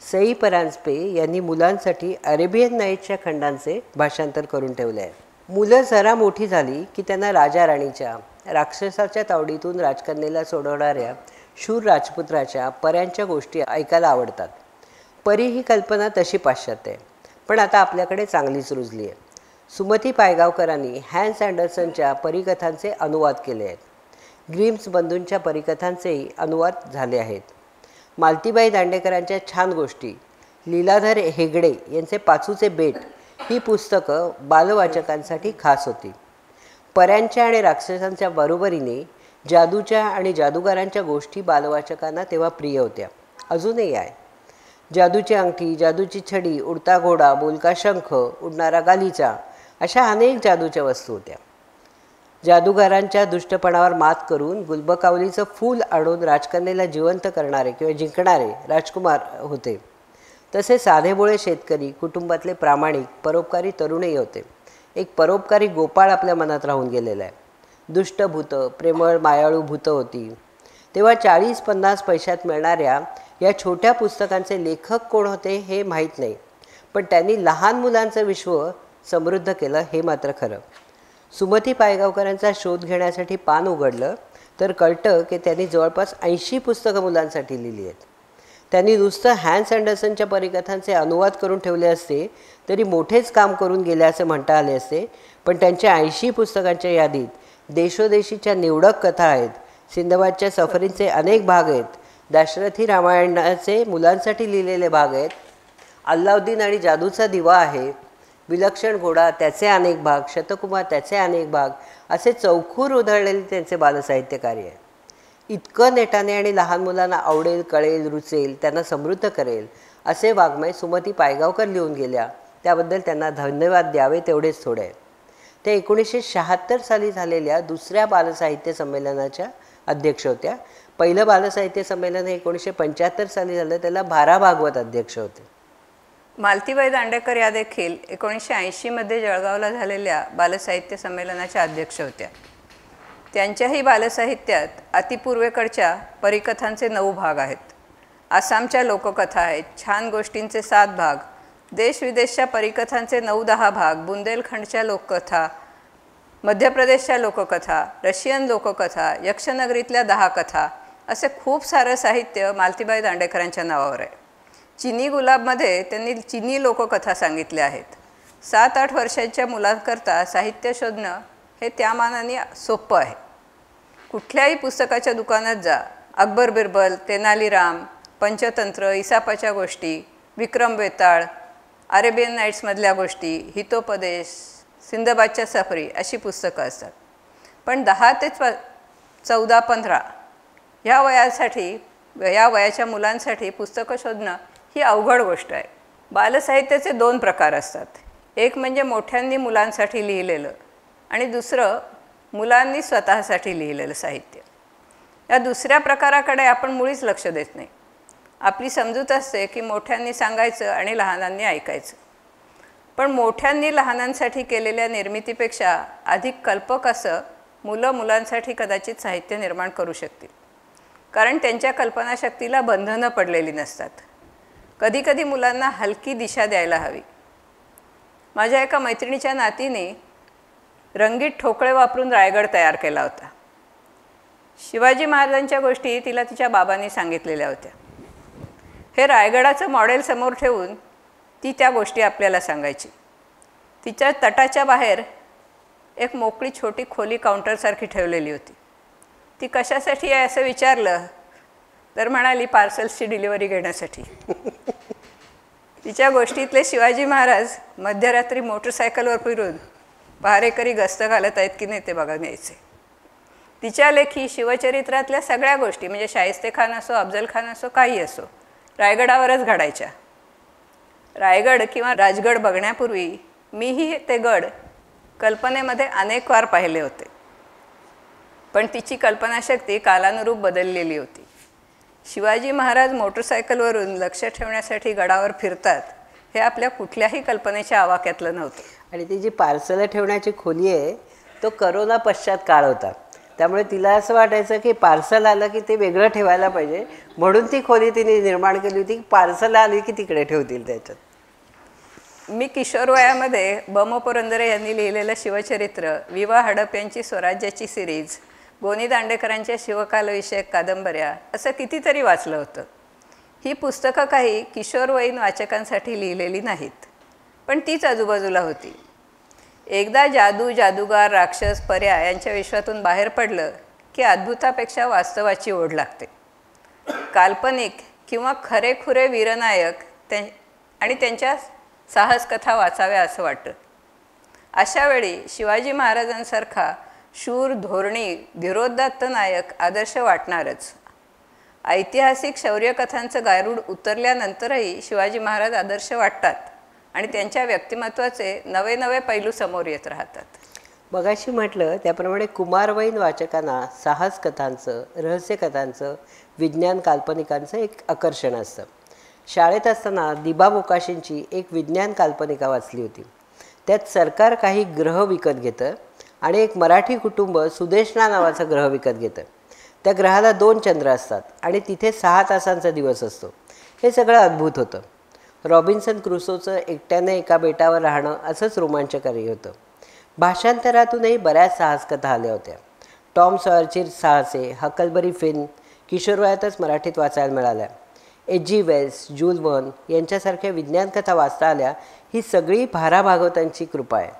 सई परांजपे यांनी मुलांसाठी अरेबियन नाईट्सच्या खंडांचे भाषांतर करून ठेवले आहे. मुलं जरा मोठी झाली की त्यांना राजा राणीच्या, राक्षसाच्या तावडीतून राजकन्येला सोडवणाऱ्या शूर राजपुत्राच्या, पऱ्यांच्या गोष्टी ऐकायला आवडतात. परी ही कल्पना तशी पाश्चात्य आहे, पण आता आपल्याकडे चांगलीच रुजली आहे. सुमती पायगावकरांनी हॅन्स अँडरसनच्या परीकथांचे अनुवाद केले आहेत. ग्रीम्स बंधूंच्या परीकथांचेही अनुवाद झाले आहेत. मालतीबाई दांडेकरांच्या छान गोष्टी, लीलाधर हेगडे यांचे पाचूचे बेट ही पुस्तकं बालवाचकांसाठी खास होती. पऱ्यांच्या आणि राक्षसांच्या बरोबरीने जादूच्या आणि जादूगारांच्या गोष्टी बालवाचकांना तेव्हा प्रिय होत्या, अजूनही आहे. जादूची अंगठी, जादूची छडी, उडता घोडा, बोलका शंख, उडणारा गालिचा अशा अनेक जादूच्या वस्तू होत्या. जादूगारांच्या दुष्टपणावर मात करून गुलबकावलीचं फूल आणून राजकन्येला जिवंत करणारे किंवा जिंकणारे राजकुमार होते. तसे साधेभोळे शेतकरी, कुटुंबातले प्रामाणिक परोपकारी तरुणही होते. एक परोपकारी गोपाळ आपल्या मनात राहून गेलेला आहे. दुष्ट भूतं, प्रेमळ मायाळू भूतं होती. तेव्हा 40-50 पैशात मिळणाऱ्या या छोट्या पुस्तकांचे लेखक कोण होते हे माहीत नाही, पण त्यांनी लहान मुलांचं विश्व समृद्ध केलं हे मात्र खरं. सुमती पायगावकरांचा शोध घेण्यासाठी पान उघडलं तर कळतं की त्यांनी जवळपास 80 पुस्तकं मुलांसाठी लिहिली आहेत. त्यांनी नुसतं हॅन्स अँडरसनच्या परीकथांचे अनुवाद करून ठेवले असते तरी मोठेच काम करून गेले असे म्हणता आले असते, पण त्यांच्या 80 पुस्तकांच्या यादीत देशोदेशीच्या निवडक कथा आहेत. सिंदबादच्या सफरींचे अनेक भाग आहेत. दाशरथी रामायणाचे मुलांसाठी लिहिलेले भाग आहेत. अल्लाउद्दीन आणि जादूचा दिवा आहे. विलक्षण घोडा त्याचे अनेक भाग, शतकुमार त्याचे अनेक भाग असे चौखूर उधळलेले त्यांचे बालसाहित्य कार्य आहे. इतकं नेटाने आणि लहान मुलांना आवडेल, कळेल, रुचेल, त्यांना समृद्ध करेल असे वाङ्मय सुमती पायगावकर लिहून गेल्या. त्याबद्दल त्यांना धन्यवाद द्यावे तेवढेच थोडे आहे. त्या 1976 साली झालेल्या दुसऱ्या बालसाहित्य संमेलनाच्या अध्यक्ष होत्या. पहिलं बालसाहित्य संमेलन हे 1975 साली झालं, त्याला भारा भागवत अध्यक्ष होते. मालतीबाई दांडेकर या देखील 1980 मध्ये जळगावला झालेल्या बालसाहित्य संमेलनाच्या अध्यक्ष होत्या. त्यांच्याही बालसाहित्यात अतिपूर्वेकडच्या परिकथांचे 9 भाग आहेत. आसामच्या लोककथा आहेत. छान गोष्टींचे 7 भाग, देश-विदेशच्या परिकथांचे 9-10 भाग, बुंदेलखंडच्या लोककथा, मध्य प्रदेशच्या लोककथा, रशियन लोककथा, यक्षनगरीतल्या 10 कथा असे खूप सारं साहित्य मालतीबाई दांडेकरांच्या नावावर आहे. चिनी गुलाबमध्ये त्यांनी चिनी लोककथा सांगितल्या आहेत. 7-8 वर्षांच्या मुलांकरता साहित्य शोधणं हे त्या मानाने सोपं आहे. कुठल्याही पुस्तकाच्या दुकानात जा, अकबर बिरबल, तेनालीराम, पंचतंत्र, इसापाच्या गोष्टी, विक्रम बेताळ, अरेबियन नाईट्समधल्या गोष्टी, हितोपदेश, सिंदबादच्या सफरी अशी पुस्तकं असतात. पण 10 ते 14-15 ह्या वयाच्या मुलांसाठी पुस्तकं शोधणं ही अवघड गोष्ट आहे. बालसाहित्याचे 2 प्रकार असतात. एक म्हणजे मोठ्यांनी मुलांसाठी लिहिलेलं आणि दुसरं मुलांनी स्वतःसाठी लिहिलेलं साहित्य. या दुसऱ्या प्रकाराकडे आपण मुळीच लक्ष देत नाही. आपली समजूत असते की मोठ्यांनी सांगायचं आणि लहानांनी ऐकायचं. पण मोठ्यांनी लहानांसाठी केलेल्या निर्मितीपेक्षा अधिक कल्पक असं मुलांसाठी कदाचित साहित्य निर्माण करू शकतील, कारण त्यांच्या कल्पनाशक्तीला बंधनं पडलेली नसतात. कधीकधी मुलांना हलकी दिशा द्यायला हवी. माझ्या एका मैत्रिणीच्या नातीने रंगीत ठोकळे वापरून रायगड तयार केला होता. शिवाजी महाराजांच्या गोष्टी तिला तिच्या बाबांनी सांगितलेल्या होत्या. हे रायगडाचं मॉडेल समोर ठेवून ती त्या गोष्टी आपल्याला सांगायची. तिच्या तटाच्या बाहेर एक मोकळी छोटी खोली काउंटरसारखी ठेवलेली होती. ती कशासाठी आहे असं विचारलं तर म्हणाली, पार्सल्सची डिलिव्हरी घेण्यासाठी. तिच्या गोष्टीतले शिवाजी महाराज मध्यरात्री मोटरसायकलवर फिरून पहारेकरी गस्त घालत आहेत की नाही ते बघून यायचे. तिच्या लेखी शिवचरित्रातल्या सगळ्या गोष्टी, म्हणजे शाहिस्तेखान असो, अफजल खान असो, काही असो, रायगडावरच घडायच्या. रायगड किंवा राजगड बघण्यापूर्वी मीही ते गड कल्पनेमध्ये अनेक वार पाहिले होते, पण तिची कल्पनाशक्ती कालानुरूप बदललेली होती. शिवाजी महाराज मोटरसायकलवरून लक्ष ठेवण्यासाठी गडावर फिरतात हे आपल्या कुठल्याही कल्पनेच्या आवाक्यातलं नव्हतं. आणि ती जी पार्सलं ठेवण्याची खोली आहे तो करोना पश्चात काळ होता, त्यामुळे तिला असं वाटायचं की पार्सल आलं की ते वेगळं ठेवायला पाहिजे, म्हणून ती खोली तिने निर्माण केली होती की पार्सल आली की तिकडे ठेवतील त्याच्यात. मी किशोरवयामध्ये ब.म. पुरंदरे यांनी लिहिलेलं शिवचरित्र, वि.वा. हडप यांची स्वराज्याची सिरीज, गोनी दांडेकरांच्या शिवकालविषयक कादंबऱ्या असं कितीतरी वाचलं होतं. ही पुस्तकं काही किशोरवयीन वाचकांसाठी लिहिलेली नाहीत, पण तीच आजूबाजूला होती. एकदा जादू, जादूगार, राक्षस, पर्या यांच्या विश्वातून बाहेर पडलं की अद्भुतापेक्षा वास्तवाची ओढ लागते. काल्पनिक किंवा खरेखुरे वीरनायक आणि त्यांच्या साहसकथा वाचाव्या असं वाटतं. अशावेळी शिवाजी महाराजांसारखा शूर, धोरणी, धीरोदात्त नायक आदर्श वाटणारच. ऐतिहासिक शौर्यकथांचं गारूड उतरल्यानंतरही शिवाजी महाराज आदर्श वाटतात आणि त्यांच्या व्यक्तिमत्वाचे नवे नवे पैलू समोर येत राहतात. मगाशी म्हटलं त्याप्रमाणे कुमारवयीन वाचकांना साहस कथांचं, रहस्यकथांचं, विज्ञान काल्पनिकांचं एक आकर्षण असतं. शाळेत असताना दिबा मोकाशींची एक विज्ञान काल्पनिका वाचली होती. त्यात सरकार काही ग्रह विकत घेतं आणि एक मराठी कुटुंब सुदेशना नावाचा ग्रह विकत घेतं. त्या ग्रहाला 2 चंद्र असतात आणि तिथे 6 तासांचा दिवस असतो. हे सगळं अद्भुत होतं. रॉबिन्सन क्रुसोचं एकट्याने एका बेटावर राहणं असंच रोमांचकारी होतं. भाषांतरातूनही बऱ्याच साहसकथा आल्या होत्या. टॉम सॉयरची साहसे, हकलबरी फिन किशोरवयातच मराठीत वाचायला मिळाल्या. एच.जी. वेल्स, जूल व्हर्न यांच्यासारख्या विज्ञानकथा वाचता आल्या. ही सगळी भारा भागवतांची कृपा आहे.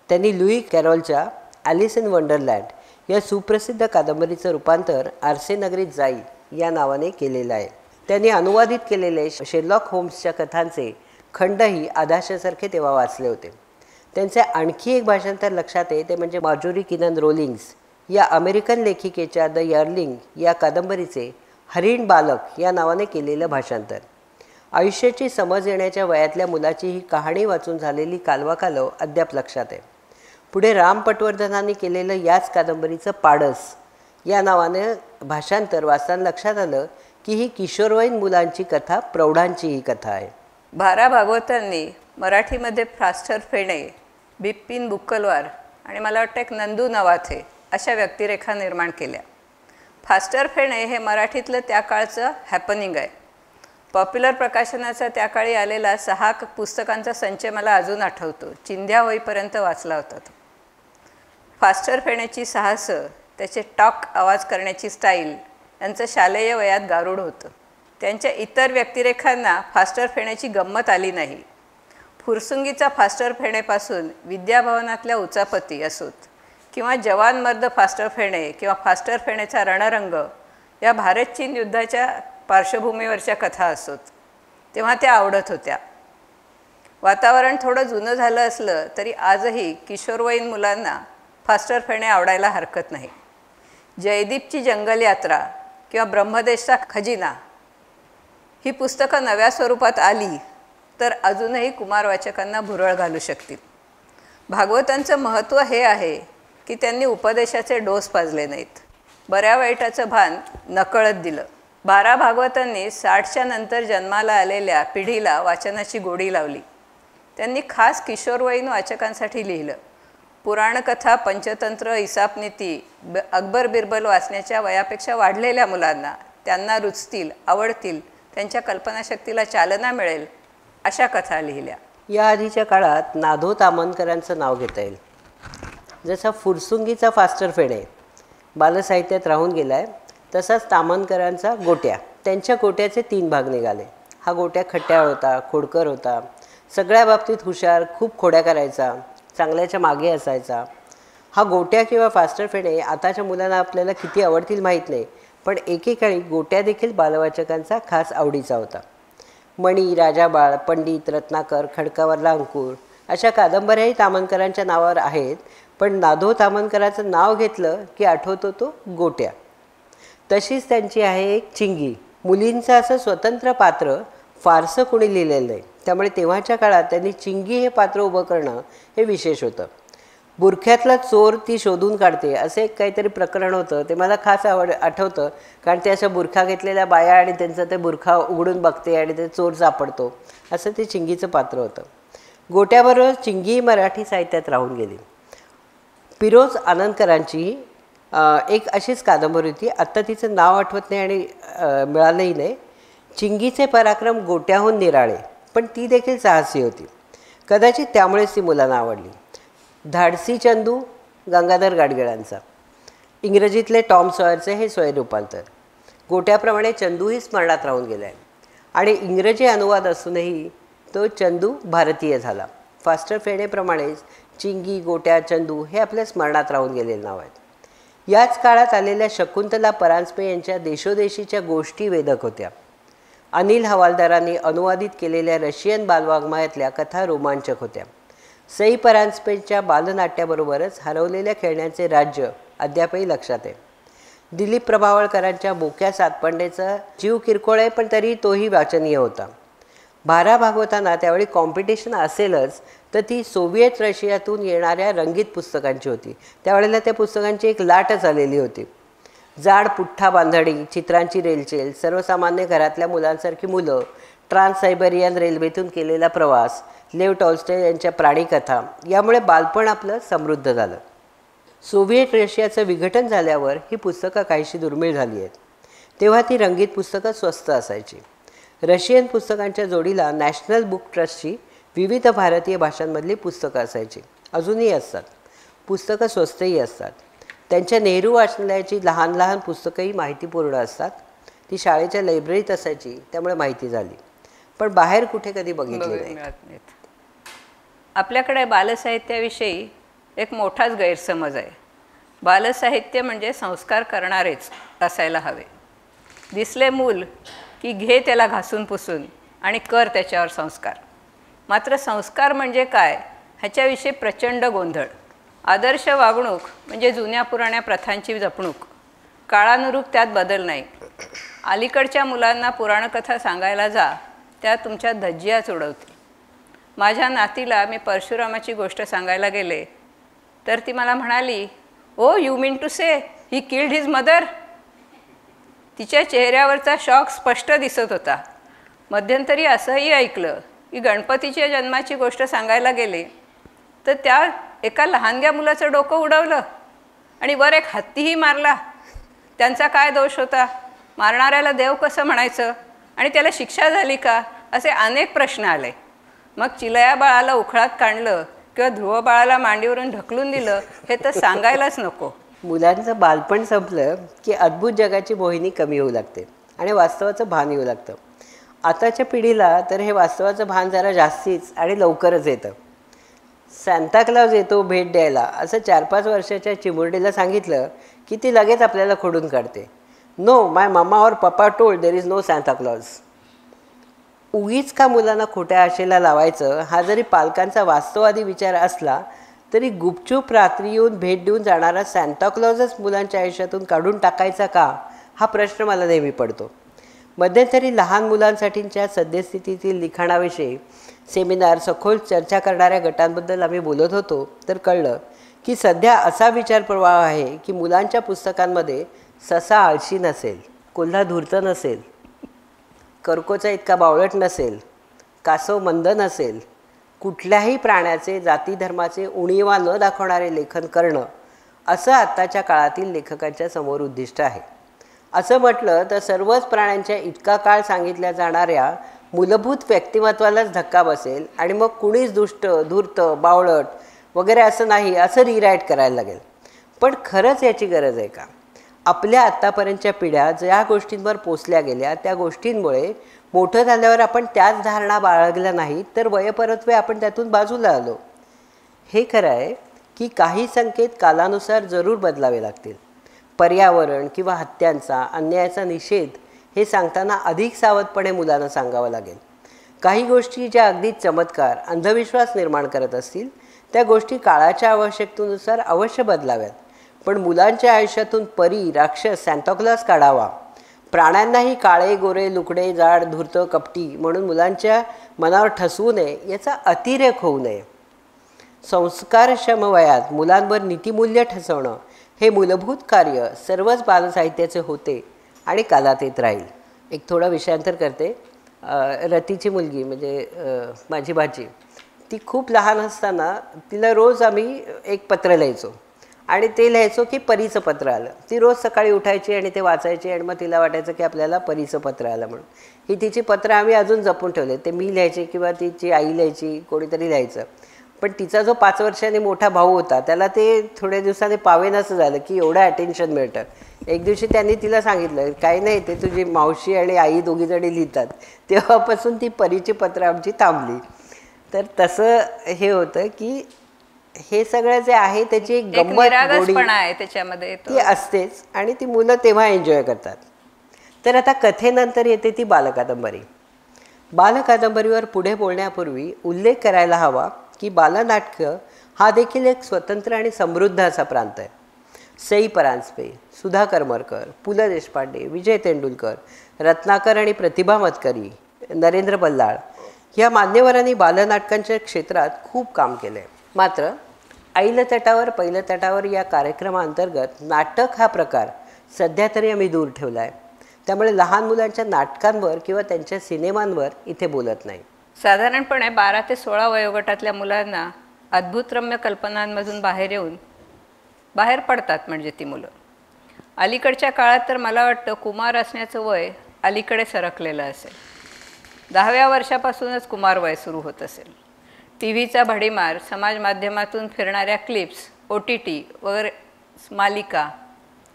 त्यांनी लुई कॅरॉलच्या ॲलिस इन वंडरलँड या सुप्रसिद्ध कादंबरीचं रूपांतर आरसे नगरीत जाई या नावाने केलेलं आहे. त्यांनी अनुवादित केलेले शेरलॉक होम्सच्या कथांचे खंडही आदाशासारखे तेव्हा वाचले होते. त्यांचे आणखी एक भाषांतर लक्षात आहे ते म्हणजे मार्जोरी किनन रोलिंग्स या अमेरिकन लेखिकेच्या द यर्लिंग या कादंबरीचे हरिण बालक या नावाने केलेलं भाषांतर. आयुष्याची समज येण्याच्या वयातल्या मुलाची ही कहाणी वाचून झालेली कालवाकालव अद्याप लक्षात आहे. पुढे राम पटवर्धनांनी केलेलं याच कादंबरीचं पाडस या नावाने भाषांतर वाचताना लक्षात आलं की ही किशोरवयीन मुलांची कथा प्रौढांची ही कथा आहे. भारा भागवतांनी मराठीमध्ये फास्टर फेणे, बिपिन बुक्कलवार आणि मला वाटतं एक नंदू नवाथे अशा व्यक्तिरेखा निर्माण केल्या. फास्टर फेणे हे मराठीतलं त्या काळचं हॅपनिंग आहे. पॉप्युलर प्रकाशनाचा त्या काळी आलेला 6 पुस्तकांचा संच मला अजून आठवतो. चिंध्या होईपर्यंत वाचला होता तो. फास्टर फेणेची साहसं, त्याचे टॉक आवाज करण्याची स्टाईल यांचं शालेय वयात गारूड होतं. त्यांच्या इतर व्यक्तिरेखांना फास्टर फेणेची गंमत आली नाही. फुरसुंगीचा फास्टर फेणेपासून विद्याभवनातल्या उचापती असोत किंवा जवान मर्द फास्टर फेणे किंवा फास्टर फेणेचा रणरंग या भारत चीन युद्धाच्या पार्श्वभूमीवरच्या कथा असोत, तेव्हा त्या आवडत होत्या. वातावरण थोडं जुनं झालं असलं तरी आजही किशोरवयीन मुलांना फास्टर फेणे आवडायला हरकत नाही. जयदीपची जंगल यात्रा किंवा ब्रह्मदेशचा खजिना ही पुस्तकं नव्या स्वरूपात आली तर अजूनही कुमार वाचकांना भुरळ घालू शकतील. भागवतांचं महत्त्व हे आहे की त्यांनी उपदेशाचे डोस पाजले नाहीत. बऱ्या वाईटाचं भान नकळत दिलं. 12 भागवतांनी 60च्या नंतर जन्माला आलेल्या पिढीला वाचनाची गोडी लावली. त्यांनी खास किशोरवयीन वाचकांसाठी लिहिलं. पुराणकथा, पंचतंत्र, इसापनीती, अकबर बिरबल वाचण्याच्या वयापेक्षा वाढलेल्या मुलांना त्यांना रुचतील, आवडतील, त्यांच्या कल्पनाशक्तीला चालना मिळेल अशा कथा लिहिल्या. या आधीच्या काळात नाधो ताम्हणकरांचं नाव घेता येईल. जसा फुरसुंगीचा फास्टर फेणे बालसाहित्यात राहून गेला आहे, तसाच ताम्हणकरांचा गोट्या. त्यांच्या गोट्याचे 3 भाग निघाले. हा गोट्या खट्याळ होता, खोडकर होता, सगळ्या बाबतीत हुशार, खूप खोड्या करायचा, चांगल्याच्या मागे असायचा. हा गोट्या किंवा फास्टर फेणे आताच्या मुलांना आपल्याला किती आवडतील माहीत नाही, पण एकेकाळी गोट्या देखील बालवाचकांचा खास आवडीचा होता. मणी, राजाबाळ, पंडित, रत्नाकर, खडकावरला अंकुर अशा कादंबऱ्याही ताम्हणकरांच्या नावावर आहेत. पण नाधो ताम्हणकरांचं नाव घेतलं की आठवतो तो गोट्या. तशीच त्यांची आहे एक चिंगी. मुलींचं असं स्वतंत्र पात्र फारसं कोणी लिहिलेलं नाही, त्यामुळे तेव्हाच्या काळात त्यांनी चिंगी हे पात्र उभं करणं हे विशेष होतं. बुरख्यातला चोर ती शोधून काढते असं एक काहीतरी प्रकरण होतं. ते मला खास आठवतं, कारण ते अशा बुरखा घेतलेल्या बाया आणि त्यांचं ते बुरखा उघडून बघते आणि ते चोर सापडतो, असं ते चिंगीचं पात्र होतं. गोट्याबरोबर चिंगी मराठी साहित्यात राहून गेली. फिरोज आनंदकरांची एक अशीच कादंबरी होती, आत्ता तिचं नाव आठवत नाही आणि मिळालंही नाही. चिंगीचे पराक्रम गोट्याहून निराळे, पण ती देखील साहसी होती. कदाचित त्यामुळेच ती मुलांना आवडली. धाडसी चंदू गंगाधर गाडगिळांचा. इंग्रजीतले टॉम सॉयरचे हे स्वयंरूपांतर. गोट्याप्रमाणे चंदूही स्मरणात राहून गेला आहे आणि इंग्रजी अनुवाद असूनही तो चंदू भारतीय झाला. फास्टर फेणेप्रमाणेच चिंगी, गोट्या, चंदू हे आपल्या स्मरणात राहून गेलेले नाव आहेत. याच काळात आलेल्या शकुंतला परांजपे यांच्या देशोदेशीच्या गोष्टी वेदक होत्या. अनिल हवालदारांनी अनुवादित केलेल्या रशियन बालवाङ्मयातल्या कथा रोमांचक होत्या. सई परांजपेच्या बालनाट्याबरोबरच हरवलेल्या खेळण्याचे राज्य अद्यापही लक्षात आहे. दिलीप प्रभावळकरांच्या बोक्या सातपंडेचा जीव किरकोळ आहे, पण तरी तोही वाचनीय होता. 12 भागवतांना त्यावेळी कॉम्पिटिशन असेलच, तर ती सोव्हिएत रशियातून येणाऱ्या रंगीत पुस्तकांची होती. त्यावेळेला त्या पुस्तकांची एक लाटच आलेली होती. जाड पुठ्ठा बांधणी, चित्रांची रेलचेल, सर्वसामान्य घरातल्या मुलांसारखी मुलं, ट्रान्स सायबेरियन रेल्वेतून केलेला प्रवास, लेव टॉल्स्टॉय यांच्या प्राणीकथा, यामुळे बालपण आपलं समृद्ध झालं. सोव्हिएट रशियाचं विघटन झाल्यावर ही पुस्तकं काहीशी दुर्मिळ झाली आहेत. तेव्हा ती रंगीत पुस्तकं स्वस्त असायची. रशियन पुस्तकांच्या जोडीला नॅशनल बुक ट्रस्टची विविध भारतीय भाषांमधली पुस्तकं असायची, अजूनही असतात. पुस्तकं स्वस्तही असतात. त्यांच्या नेहरू वाचनालयाची लहान लहान पुस्तकंही माहितीपूर्ण असतात. ती शाळेच्या लायब्ररीत असायची, त्यामुळे माहिती झाली, पण बाहेर कुठे कधी बघितली नाही. आपल्याकडे बालसाहित्याविषयी एक मोठाच गैरसमज आहे. बालसाहित्य म्हणजे संस्कार करणारेच असायला हवे. दिसले मूल की घे त्याला घासून पुसून आणि कर त्याच्यावर संस्कार. मात्र संस्कार म्हणजे काय ह्याच्याविषयी प्रचंड गोंधळ. आदर्श वागणूक म्हणजे जुन्या पुराण्या प्रथांची जपणूक. काळानुरूप त्यात बदल नाही. अलीकडच्या मुलांना पुराणकथा सांगायला जा, त्या तुमच्या धज्जियाच उडवतील. माझ्या नातीला मी परशुरामाची गोष्ट सांगायला गेले तर ती मला म्हणाली, oh you mean to say he killed his mother. तिच्या चेहऱ्यावरचा शॉक स्पष्ट दिसत होता. मध्यंतरी असंही ऐकलं की गणपतीच्या जन्माची गोष्ट सांगायला गेले तर त्या एका लहानग्या मुलाचं डोकं उडवलं आणि वर एक हत्तीही मारला. त्यांचा काय दोष होता? मारणाऱ्याला देव कसं म्हणायचं आणि त्याला शिक्षा झाली का, असे अनेक प्रश्न आले. मग चिलया बाळाला उखळात काढलं किंवा ध्रुव बाळाला मांडीवरून ढकलून दिलं हे तर सांगायलाच नको. मुलांचं बालपण संपलं की अद्भुत जगाची मोहिनी कमी होऊ लागते आणि वास्तवाचं भान येऊ लागतं. आताच्या पिढीला तर हे वास्तवाचं भान जरा जास्तीच आणि लवकरच येतं. सांताक्लॉज येतो भेट द्यायला असं 4-5 वर्षाच्या चिमुरडीला सांगितलं की ती लगेच आपल्याला खोडून काढते. नो, माय मम्मा और papa told there is no Santa Claus. उगीच का मुलांना खोट्या आशेला लावायचं, हा जरी पालकांचा वास्तववादी विचार असला तरी गुपचूप रात्री येऊन भेट देऊन जाणारा सांताक्लॉजच मुलांच्या आयुष्यातून काढून टाकायचा का, हा प्रश्न मला नेहमी पडतो. मध्यंतरी लहान मुलांसाठीच्या सद्यस्थितीतील लिखाणाविषयी सेमिनार, सखोल चर्चा करणाऱ्या गटांबद्दल आम्ही बोलत होतो तर कळलं की सध्या असा विचार प्रवाह आहे की मुलांच्या पुस्तकांमध्ये ससा आळशी नसेल, कोल्हा धूर्त नसेल, कर्कोचा इतका बावळट नसेल, कासव मंद नसेल, कुठल्याही प्राण्याचे जाती धर्माचे उणीवा न दाखवणारे लेखन करणं असं आत्ताच्या काळातील लेखकांच्या समोर उद्दिष्ट आहे. असं म्हटलं तर सर्वच प्राण्यांच्या इतका काळ सांगितल्या जाणाऱ्या मूलभूत व्यक्तिमत्वालाच धक्का बसेल आणि मग कुणीच दुष्ट, धूर्त, बावळट वगैरे असं नाही असं रिराईट करायला लागेल. पण खरंच याची गरज आहे का? आपल्या आत्तापर्यंतच्या पिढ्या ज्या गोष्टींवर पोचल्या गेल्या त्या गोष्टींमुळे मोठं झाल्यावर आपण त्याच धारणा बाळगल्या नाहीत तर वयपरत्वे आपण त्यातून बाजूला आलो. हे खरं आहे की काही संकेत कालानुसार जरूर बदलावे लागतील. पर्यावरण किंवा हत्यांचा, अन्यायाचा निषेध हे सांगताना अधिक सावधपणे मुलांना सांगावं लागेल. काही गोष्टी ज्या अगदी चमत्कार, अंधविश्वास निर्माण करत असतील त्या गोष्टी काळाच्या आवश्यकतेनुसार अवश्य बदलाव्यात. पण मुलांच्या आयुष्यातून परी, राक्षस, सॅन्टाक्लॉज काढावा, प्राण्यांनाही काळे, गोरे, लुकडे, जाड, धूर्त, कपटी म्हणून मुलांच्या मनावर ठसवू नये याचा अतिरेक होऊ नये. संस्कारक्षम वयात मुलांवर नीतिमूल्य ठसवणं हे मूलभूत कार्य सर्वच बालसाहित्याचे होते आणि कालात येत राहील. एक थोडा विषयांतर करते. रतीची मुलगी म्हणजे माझी भाची, ती खूप लहान असताना तिला रोज आम्ही एक पत्र लिहायचो आणि ते लिहायचो की परीचं पत्र आलं. ती रोज सकाळी उठायची आणि ते वाचायची आणि मग तिला वाटायचं की आपल्याला परीचं पत्र आलं म्हणून. ही तिची पत्र आम्ही अजून जपून ठेवले. ते मी लिहायचे किंवा तिची आई लिहायची, कोणीतरी लिहायचं. पण तिचा जो 5 वर्षांनी मोठा भाऊ होता त्याला ते थोड्या दिवसांनी पावेनासं झालं की एवढं अटेन्शन मिळतं. एक दिवशी त्यांनी तिला सांगितलं, काही नाही, ते तुझी मावशी आणि आई दोघीजणी लिहितात. तेव्हापासून ती परीची पत्र आमची थांबली. तर तसं हे होतं की हे सगळं जे आहे त्याची एक गंमत आहे त्याच्यामध्ये ती असतेच आणि ती मुलं तेव्हा एन्जॉय करतात. तर आता कथेनंतर येते ती बालकादंबरी. बालकादंबरीवर पुढे बोलण्यापूर्वी उल्लेख करायला हवा की बालनाटकं हा देखील एक स्वतंत्र आणि समृद्ध असा प्रांत आहे. सई परांजपे, सुधा करमरकर, पु ल देशपांडे, विजय तेंडुलकर, रत्नाकर आणि प्रतिभा मतकरी, नरेंद्र बल्लाळ या मान्यवरांनी बालनाटकांच्या क्षेत्रात खूप काम केलं आहे. मात्र ऐल तटावर पहिलं तटावर या कार्यक्रमाअंतर्गत नाटक हा प्रकार सध्या तरी आम्ही दूर ठेवला आहे. त्यामुळे लहान मुलांच्या नाटकांवर किंवा त्यांच्या सिनेमांवर इथे बोलत नाही. साधारणपणे 12 ते 16 वयोगटातल्या मुलांना अद्भुतरम्य कल्पनांमधून बाहेर पडतात म्हणजे ती मुलं. अलीकडच्या काळात तर मला वाटतं कुमार असण्याचं वय अलीकडे सरकलेलं असेल. 10व्या वर्षापासूनच कुमार वय सुरू होत असेल. TV चा भडीमार, समाज माध्यमातून फिरणाऱ्या क्लिप्स, OTT वगैरे मालिका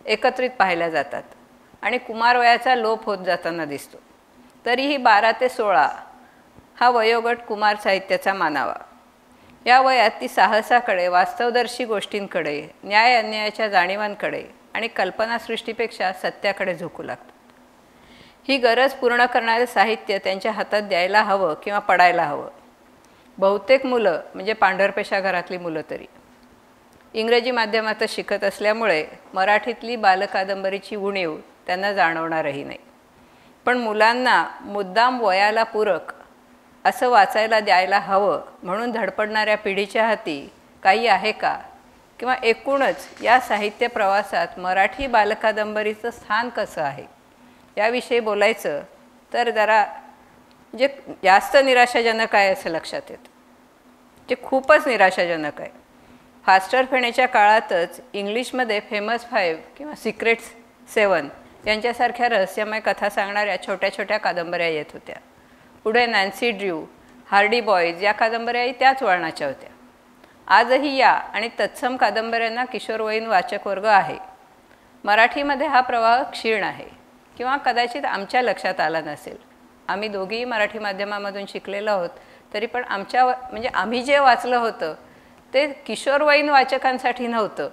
एकत्रित पाहिल्या जातात आणि कुमार वयाचा लोप होत जाताना दिसतो. तरीही 12 ते 16 हा वयोगट कुमार साहित्याचा मानावा. या वयात ती साहसाकडे, वास्तवदर्शी गोष्टींकडे, न्याय अन्यायाच्या जाणीवांकडे आणि कल्पनासृष्टीपेक्षा सत्याकडे झुकू लागतात. ही गरज पूर्ण करणारे साहित्य त्यांच्या हातात द्यायला हवं किंवा पडायला हवं. बहुतेक मुलं म्हणजे पांढरपेशा घरातली मुलं तरी इंग्रजी माध्यमातच शिकत असल्यामुळे मराठीतली बालकादंबरीची उणीव त्यांना जाणवणारही नाही. पण मुलांना मुद्दाम वयाला पूरक असं वाचायला द्यायला हवं म्हणून धडपडणाऱ्या पिढीच्या हाती काही आहे का? किंवा एकूणच या साहित्य प्रवासात मराठी बालकादंबरीचं स्थान कसं आहे याविषयी बोलायचं तर जरा जे जास्त निराशाजनक आहे असं लक्षात येतं. जे खूपच निराशाजनक आहे. फास्टर फेणेच्या काळातच इंग्लिशमध्ये फेमस 5 किंवा सिक्रेट्स 7 यांच्यासारख्या रहस्यमय कथा सांगणाऱ्या छोट्या छोट्या कादंबऱ्या येत होत्या. पुढे नॅन्सी ड्र्यू, हार्डी बॉयज या कादंबऱ्याही त्याच वळणाच्या होत्या. आजही या आणि तत्सम कादंबऱ्यांना किशोरवयीन वाचक वर्ग आहे. मराठीमध्ये हा प्रवाह क्षीण आहे किंवा कदाचित आमच्या लक्षात आला नसेल. आम्ही दोघीही मराठी माध्यमामधून शिकलेलो आहोत तरी पण म्हणजे आम्ही जे वाचलं होतं ते किशोरवयीन वाचकांसाठी नव्हतं,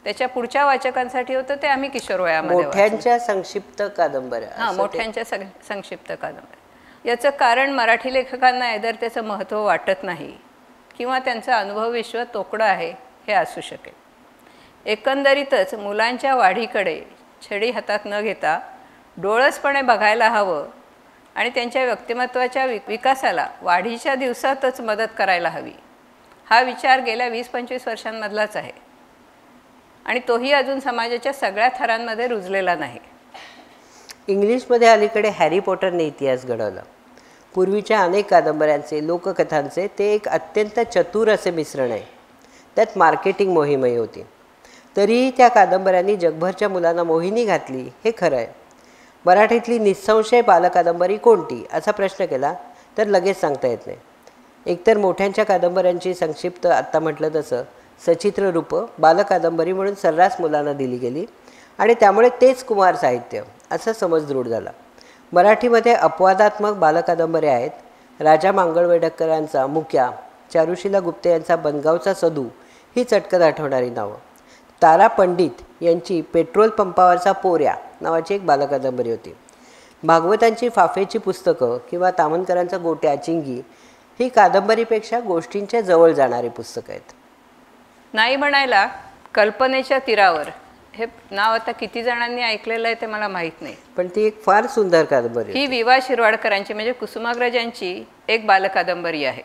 त्याच्या पुढच्या वाचकांसाठी होतं. ते आम्ही किशोरवयामध्ये मोठ्यांच्या संक्षिप्त कादंबऱ्या. मोठ्यांच्या संक्षिप्त कादंबऱ्या. याचं कारण मराठी लेखकांना ऐदर त्याचं महत्त्व वाटत नाही किंवा त्यांचं अनुभव विश्व तोकडं आहे हे असू शकेल. एकंदरीतच मुलांच्या वाढीकडे छडी हातात न घेता डोळसपणे बघायला हवं आणि त्यांच्या व्यक्तिमत्वाच्या विकासाला वाढीच्या दिवसातच मदत करायला हवी. हा विचार गेल्या 20-25 वर्षांमधलाच आहे. आणि तोही अजून समाजाच्या सगळ्या थरांमध्ये रुजलेला नाही. इंग्लिशमध्ये अलीकडे हॅरी पॉटरने इतिहास घडवला. पूर्वीच्या अनेक कादंबऱ्यांचे, लोककथांचे ते एक अत्यंत चतुर असे मिश्रण आहे. त्यात मार्केटिंग मोहीमही होती. तरीही त्या कादंबऱ्यांनी जगभरच्या मुलांना मोहिनी घातली हे खरं आहे. मराठीतली निःसंशय बालकादंबरी कोणती असा प्रश्न केला तर लगेच सांगता येत नाही. एकतर मोठ्यांच्या कादंबऱ्यांची संक्षिप्त आत्ता म्हटलं तसं सचित्र रूपं बालकादंबरी म्हणून सर्रास मुलांना दिली गेली आणि त्यामुळे तेच कुमार साहित्य असा समज दृढ झाला. मराठीमध्ये अपवादात्मक बालकादंबऱ्या आहेत. राजा मांगळवेडकरांचा मुक्या, चारुशीला गुप्ते यांचा बनगावचा सदू ही चटकन आठवणारी नावं. तारा पंडित यांची पेट्रोल पंपावरचा पोऱ्या नावाची एक बालकादंबरी होती. भागवतांची फाफेची पुस्तकं किंवा तामणकरांचा गोट्या, चिंगी ही कादंबरीपेक्षा गोष्टींच्या जवळ जाणारी पुस्तकं आहेत. नाही म्हणायला कल्पनेच्या तीरावर हे नाव आता किती जणांनी ऐकलेलं आहे ते मला माहीत नाही, पण ती एक फार सुंदर कादंबरी. ही वि. वा. शिरवाडकरांची म्हणजे कुसुमाग्रजांची एक बालकादंबरी आहे.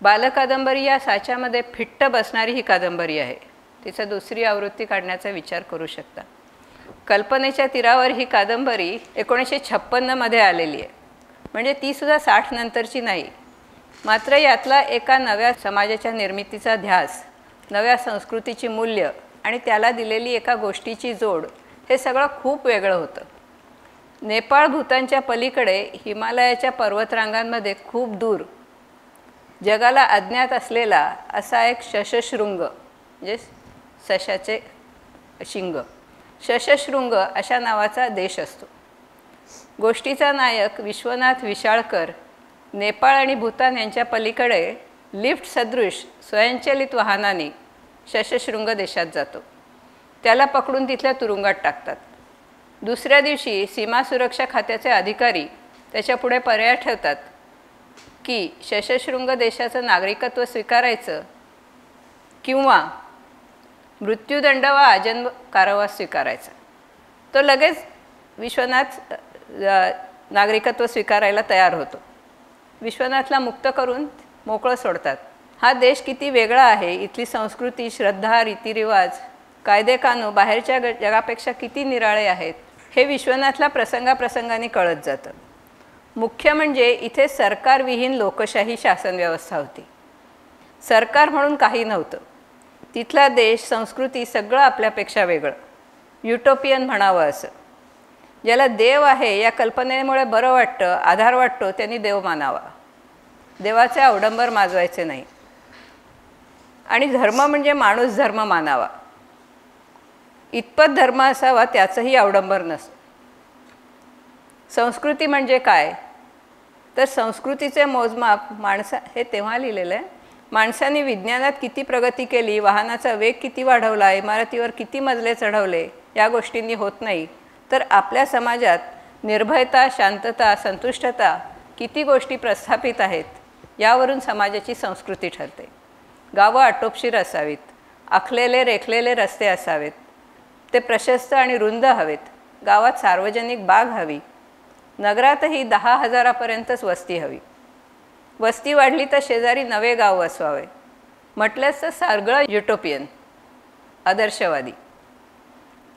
बालकादंबरी या साच्यामध्ये फिट्ट बसणारी ही कादंबरी आहे. तिचा दुसरी आवृत्ती काढण्याचा विचार करू शकता. कल्पनेच्या तीरावर ही कादंबरी 1956मध्ये आलेली आहे, म्हणजे तीसुद्धा 60 नंतरची नाही. मात्र यातला एका नव्या समाजाच्या निर्मितीचा ध्यास, नव्या संस्कृतीची मूल्य आणि त्याला दिलेली एका गोष्टीची जोड हे सगळं खूप वेगळं होतं. नेपाळ भूतानच्या पलीकडे हिमालयाच्या पर्वतरांगांमध्ये खूप दूर जगाला अज्ञात असलेला असा एक शशशृंग म्हणजे सशाचे शिंग, शशशृंग अशा नावाचा देश असतो. गोष्टीचा नायक विश्वनाथ विशाळकर नेपाळ आणि भूतान यांच्या पलीकडे लिफ्ट सदृश स्वयंचलित वाहनाने शशशृंग देशात जातो. त्याला पकडून तिथल्या तुरुंगात टाकतात. दुसऱ्या दिवशी सीमा सुरक्षा खात्याचे अधिकारी त्याच्यापुढे पर्याय ठेवतात की शशशृंग देशाचं नागरिकत्व स्वीकारायचं किंवा मृत्यूदंड वा आजन्म कारावास स्वीकारायचा. तो लगेच विश्वनाथ नागरिकत्व स्वीकारायला तयार होतो. विश्वनाथला मुक्त करून मोकळं सोडतात. हा देश किती वेगळा आहे, इथली संस्कृती, श्रद्धा, रीतिरिवाज, कायदेकानून बाहेरच्या जगापेक्षा किती निराळे आहेत हे विश्वनाथला प्रसंगाप्रसंगाने कळत जातं. मुख्य म्हणजे इथे सरकारविहीन लोकशाही शासन व्यवस्था होती. सरकार म्हणून काही नव्हतं. तिथला देश, संस्कृती सगळं आपल्यापेक्षा वेगळं, युटोपियन म्हणावं असं. ज्याला देव आहे या कल्पनेमुळे बरं वाटतं, आधार वाटतो, त्यांनी देव मानावा. देवाचे अवडंबर माजवायचे नाही. आणि धर्म म्हणजे माणूस धर्म मानावा. इतपत धर्म असावा त्याचंही अवडंबर नसतं. संस्कृती म्हणजे काय तर संस्कृतीचे मोजमाप हे तेव्हा लिहिलेलं आहे. माणसाने विज्ञानात किती प्रगती केली, वाहनाचा वेग किती वाढवला, इमारतीवर किती मजले चढवले या गोष्टींनी होत नाही, तर आपल्या समाजात निर्भयता, शांतता, संतुष्टता किती गोष्टी प्रस्थापित आहेत यावरून समाजाची संस्कृती ठरते. गावं आटोपशीर असावीत, आखलेले रेखलेले रस्ते असावेत, ते प्रशस्त आणि रुंद हवेत, गावात सार्वजनिक बाग हवी, नगरातही 10,000पर्यंतच वस्ती हवी. वस्ती वाढली तर शेजारी नवे गाव वसवावे. म्हटलंच तर सगळं युटोपियन, आदर्शवादी.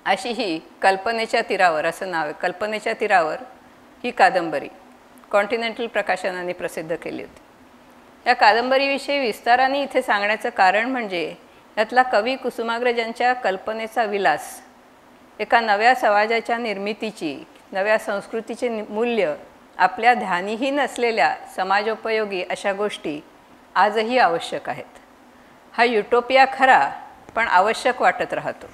अशी ही कल्पनेच्या तीरावर असं नाव आहे. कल्पनेच्या तीरावर ही कादंबरी कॉन्टिनेंटल प्रकाशनाने प्रसिद्ध केली होती. या कादंबरीविषयी विस्ताराने इथे सांगण्याचं कारण म्हणजे यातला कवी कुसुमाग्रजांच्या कल्पनेचा विलास एका नव्या समाजाच्या निर्मितीची, नव्या संस्कृतीचे मूल्य, आपल्या ध्यानीही नसलेल्या समाजोपयोगी अशा गोष्टी आजही आवश्यक आहेत. हा युटोपिया खरा पण आवश्यक वाटत राहतो.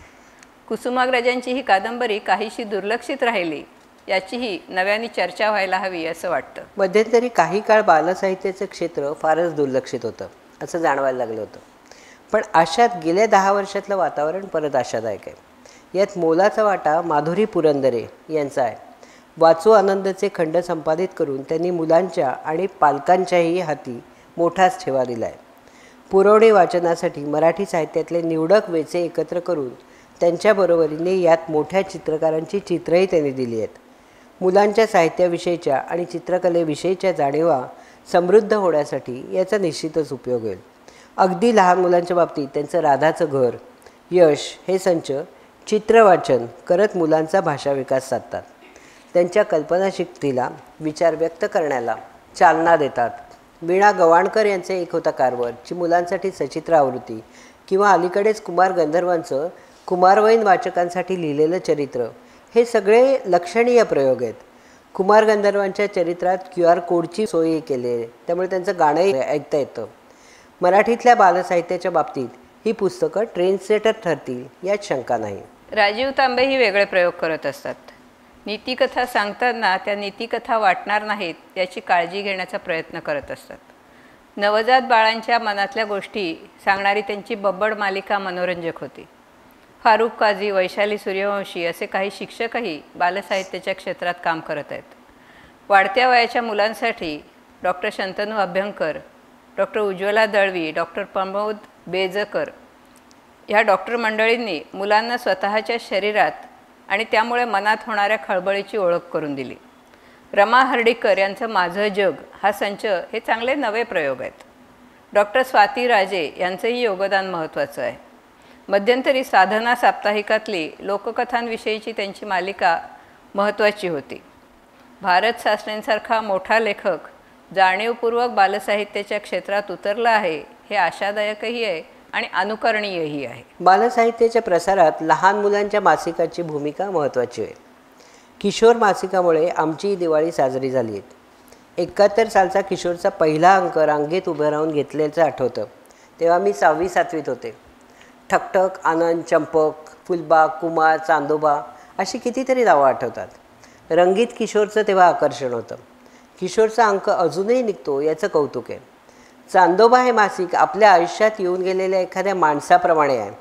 कुसुमाग्रजांची ही कादंबरी काहीशी दुर्लक्षित राहिली याचीही नव्याने चर्चा व्हायला हवी असं वाटतं. मध्यंतरी काही काळ बालसाहित्याचं क्षेत्र फारच दुर्लक्षित होतं असं जाणवायला लागलं होतं. पण अशात गेल्या 10 वर्षातलं वातावरण परत आशादायक आहे. यात मोलाचा वाटा माधुरी पुरंदरे यांचा आहे. वाचू आनंदचे खंड संपादित करून त्यांनी मुलांच्या आणि पालकांच्याही हाती मोठाच ठेवा दिला आहे. पुरवणी वाचनासाठी मराठी साहित्यातले निवडक वेचे एकत्र करून त्यांच्याबरोबरीने यात मोठ्या चित्रकारांची चित्रही त्यांनी दिली आहेत. मुलांच्या साहित्याविषयीच्या आणि चित्रकलेविषयीच्या जाणीवा समृद्ध होण्यासाठी याचा निश्चितच उपयोग होईल. अगदी लहान मुलांच्या बाबतीत त्यांचं राधाचं घर, यश हे संच चित्रवाचन करत मुलांचा भाषा विकास साधतात. त्यांच्या कल्पनाशक्तीला विचार व्यक्त करण्याला चालना देतात. वीणा गवाणकर यांचे एक होता कारवर ची मुलांसाठी सचित्र आवृत्ती किंवा अलीकडेच कुमार गंधर्वांचं कुमारवयीन वाचकांसाठी लिहिलेलं चरित्र हे सगळे लक्षणीय प्रयोग आहेत. कुमार गंधर्वांच्या चरित्रात QR कोडची सोय केली आहे, त्यामुळे त्यांचं गाणंही ऐकता येतं. मराठीतल्या बालसाहित्याच्या बाबतीत ही पुस्तकं ट्रेंडसेटर ठरतील यात शंका नाही. राजीव तांबेही वेगळे प्रयोग करत असतात. नीतिकथा सांगताना त्या नीतिकथा वाटणार नाहीत याची काळजी घेण्याचा प्रयत्न करत असतात. नवजात बाळांच्या मनातल्या गोष्टी सांगणारी त्यांची बब्बड मालिका मनोरंजक होती. फारुख काझी, वैशाली सूर्यवंशी असे काही शिक्षकही बालसाहित्याच्या क्षेत्रात काम करत आहेत. वाढत्या वयाच्या मुलांसाठी doctor Shantanu Abhyankar, doctor Ujjwala Dalvi, doctor Pramod Bejkar ह्या डॉक्टर मंडळींनी मुलांना स्वतःच्या शरीरात आणि त्यामुळे मनात होणाऱ्या खळबळीची ओळख करून दिली. रमा हर्डीकर यांचं माझं जग हा संच हे चांगले नवे प्रयोग आहेत. डॉक्टर स्वाती राजे यांचंही योगदान महत्त्वाचं आहे. मध्यंतरी साधना साप्ताहिकातली लोककथांविषयीची त्यांची मालिका महत्त्वाची होती. भारत सासणेंसारखा मोठा लेखक जाणीवपूर्वक बालसाहित्याच्या क्षेत्रात उतरला आहे हे आशादायकही आहे आणि अनुकरणीयही आहे. बालसाहित्याच्या प्रसारात लहान मुलांच्या मासिकाची भूमिका महत्त्वाची आहे. किशोर मासिकामुळे आमची दिवाळी साजरी झाली आहे. 71 सालचा किशोरचा पहिला अंक रांगेत उभं राहून घेतल्याचं आठवतं. तेव्हा मी 6वी-7वीत होते. ठकठक, आनंद, चंपक, फुलबाग, कुमार, चांदोबा अशी कितीतरी नावं आठवतात. रंगीत किशोरचं तेव्हा आकर्षण होतं. किशोरचा अंक अजूनही निघतो याचं कौतुक आहे. चांदोबा हे मासिक आपल्या आयुष्यात येऊन गेलेल्या एखाद्या माणसाप्रमाणे आहे.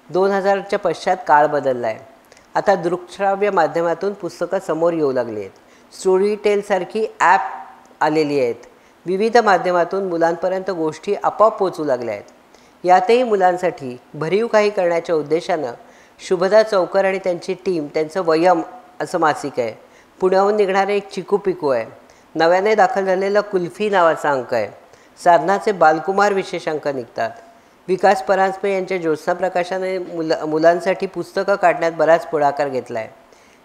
2000च्या पश्चात काळ बदलला आहे. आता दृकश्राव्य माध्यमातून पुस्तकं समोर येऊ लागली आहेत. स्टोरीटेलसारखी ॲप आलेली आहेत. विविध माध्यमातून मुलांपर्यंत गोष्टी आपोआप पोचू लागल्या आहेत. यातही मुलांसाठी भरीव काही करण्याच्या उद्देशानं शुभदा चौकर आणि त्यांची टीम त्यांचं वयम असं मासिक आहे. पुण्याहून निघणारे एक चिकू पिकू आहे. नव्याने दाखल झालेला कुल्फी नावाचा अंक आहे. साधनाचे बालकुमार विशेष अंक निघतात. विकास परांजपे यांच्या ज्योत्स्ना प्रकाशाने मुलांसाठी पुस्तकं काढण्यात बराच पुढाकार घेतला आहे.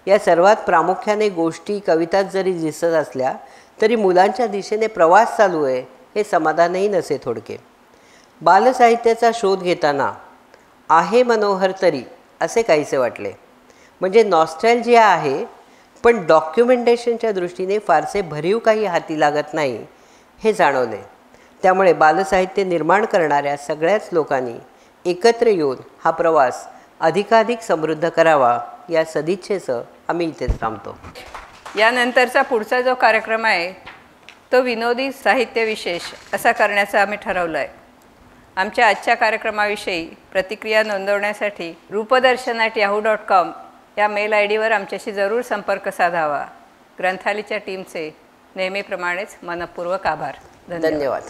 या सर्वात प्रामुख्याने गोष्टी कविताच जरी दिसत असल्या तरी मुलांच्या दिशेने प्रवास चालू आहे हे समाधानही नसे थोडके. बालसाहित्याचा शोध घेताना आहे मनोहर तरी असे काहीसे वाटले. म्हणजे नॉस्टॅल्जिया आहे, पण डॉक्युमेंटेशनच्या दृष्टीने फारसे भरीव काही हाती लागत नाही हे जाणवले. त्यामुळे बालसाहित्य निर्माण करणाऱ्या सगळ्याच लोकांनी एकत्र येऊन हा प्रवास अधिकाधिक समृद्ध करावा या सदिच्छेसह आम्ही इथेच थांबतो. यानंतरचा पुढचा जो कार्यक्रम आहे तो विनोदी साहित्य विशेष असा करण्याचं आम्ही ठरवलं आहे. आमच्या आजच्या कार्यक्रमाविषयी प्रतिक्रिया नोंदवण्यासाठी रूपदर्शन@yahoo.com या मेल ID वर आमच्याशी जरूर संपर्क साधावा. ग्रंथालीच्या टीमचे नेहमीप्रमाणेच मनपूर्वक आभार. धन्यवाद.